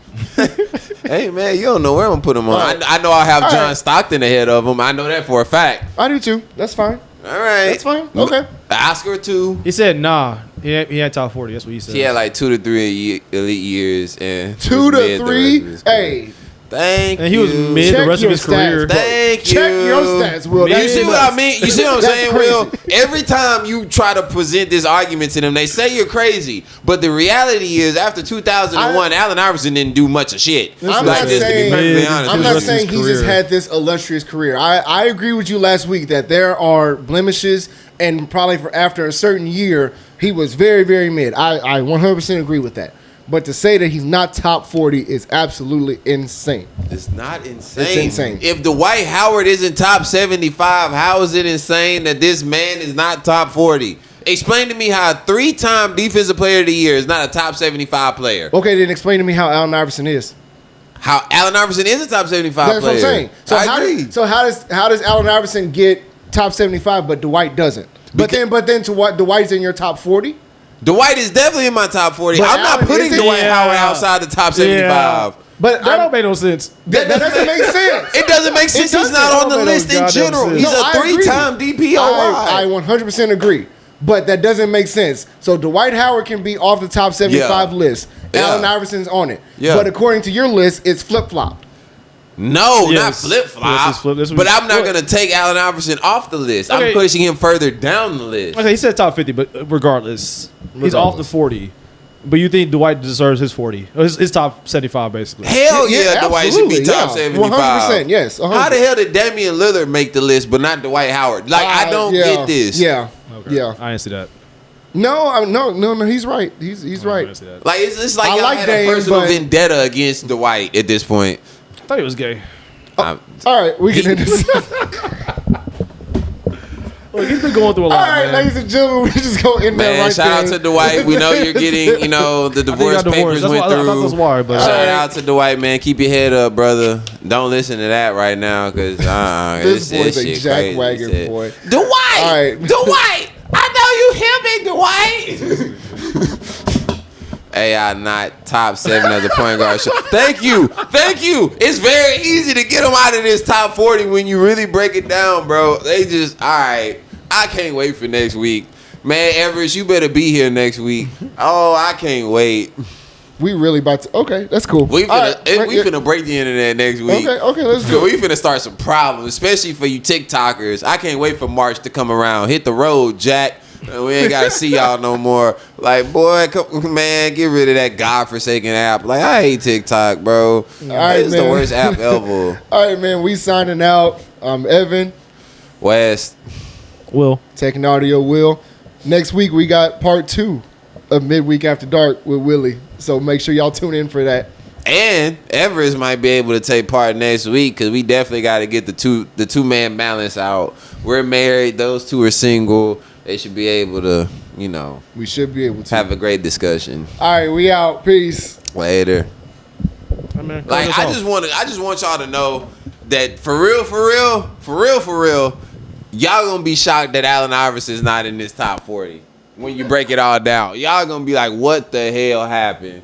Hey, man, you don't know where I'm gonna put him on. All right. I know I have All John right. Stockton ahead of him. I know that for a fact. I do too. That's fine. All right. That's fine. Okay. Oscar, too. he said nah. He had top 40. That's what he said. He had like 2 to 3 elite years. And 2 was to mid the rest of 3. his career. Hey, Thank you. And he was mid the Check rest of your his career. stats, bro. Thank you. Check your stats, Will. You You That's see what nuts. I mean? You see what I'm That's saying, crazy. Will? Every time you try to present this argument to them, they say you're crazy. But the reality is, after 2001, Allen Iverson didn't do much of shit. I'm Like, not just to be saying- perfectly Mid- honest I'm with not you. saying he just career. had this illustrious career. I agree with you last week that there are blemishes, and probably for after a certain year, he was very, very mid. I 100% agree with that. But to say that he's not top 40 is absolutely insane. It's not insane. It's insane. If Dwight Howard isn't top 75, how is it insane that this man is not top 40? Explain to me how a 3-time defensive player of the year is not a top 75 player. Okay, then explain to me how Allen Iverson is. How Allen Iverson is a top 75 That's player. what I'm saying. So I agree. how does Allen Iverson get top 75, but Dwight doesn't. But then to what Dwight's in your top 40? Dwight is definitely in my top 40. But I'm not Allen putting isn't? Dwight Yeah. Howard outside the top 75. But That don't make no sense. that doesn't make sense. It doesn't make sense. He's doesn't. not on the That don't list make no in goddamn general. sense. He's No, a I agree. 3-time DPOY. I 100% agree. But that doesn't make sense. So Dwight Howard can be off the top 75 Yeah. list. Yeah. Allen Iverson's on it. Yeah. But according to your list, it's flip-flop. No, not Yes. flip Yes, flop. it's flip- that's what But we- I'm not what? going to take Allen Iverson off the list. Okay. I'm pushing him further down the list. Okay, he said top 50, but regardless, he's off the 40. But you think Dwight deserves his 40? Or his top 75, basically. Hell yeah, Dwight should be absolutely, top yeah. 75. 100%, yes. 100%. How the hell did Damian Lillard make the list, but not Dwight Howard? Like, I don't yeah, get this. Yeah. Okay. Yeah. I didn't see that. No, he's right. He's I right. didn't see that. Like, it's like I y'all like had Dame, a personal but- vendetta against Dwight at this point. I thought he was gay. All right, we can end this. Look, he's been going through a All lot, right, man. ladies and gentlemen, we just go in there Man, right shout out there. to Dwight. We know you're getting, the I think he divorce got papers divorced. That's went why I thought through. that's why, but Shout out to Dwight, man. Keep your head up, brother. Don't listen to that right now, because This boy's a jackwagon boy. Dwight! All right. Dwight! I know you hear me, Dwight! AI not top 7 as a point guard. Thank you. It's very easy to get them out of this top 40 when you really break it down, bro. They just, all right. I can't wait for next week. Man, Everest, you better be here next week. Oh, I can't wait. We really about to. Okay, that's cool. We All right, finna break the internet next week. Okay, let's do it. We finna start some problems, especially for you TikTokers. I can't wait for March to come around. Hit the road, Jack. We ain't gotta see y'all no more. Like, boy, man, get rid of that godforsaken app. Like, I hate TikTok, bro. right, It's the man. worst app ever. All right, man, we signing out. I'm Evan, West. Will. Tech and Audio Will. Next week, we got part 2 of Midweek After Dark with Willie. So make sure y'all tune in for that. And Everest might be able to take part next week because we definitely got to get the two-man balance out. We're married. Those two are single. They should be able to, We should be able to. have a great discussion. All right, we out. Peace. Later. Hey, man, Like, close us off. I just want y'all to know that for real, y'all gonna be shocked that Allen Iverson is not in this top 40 when you break it all down. Y'all gonna be like, what the hell happened?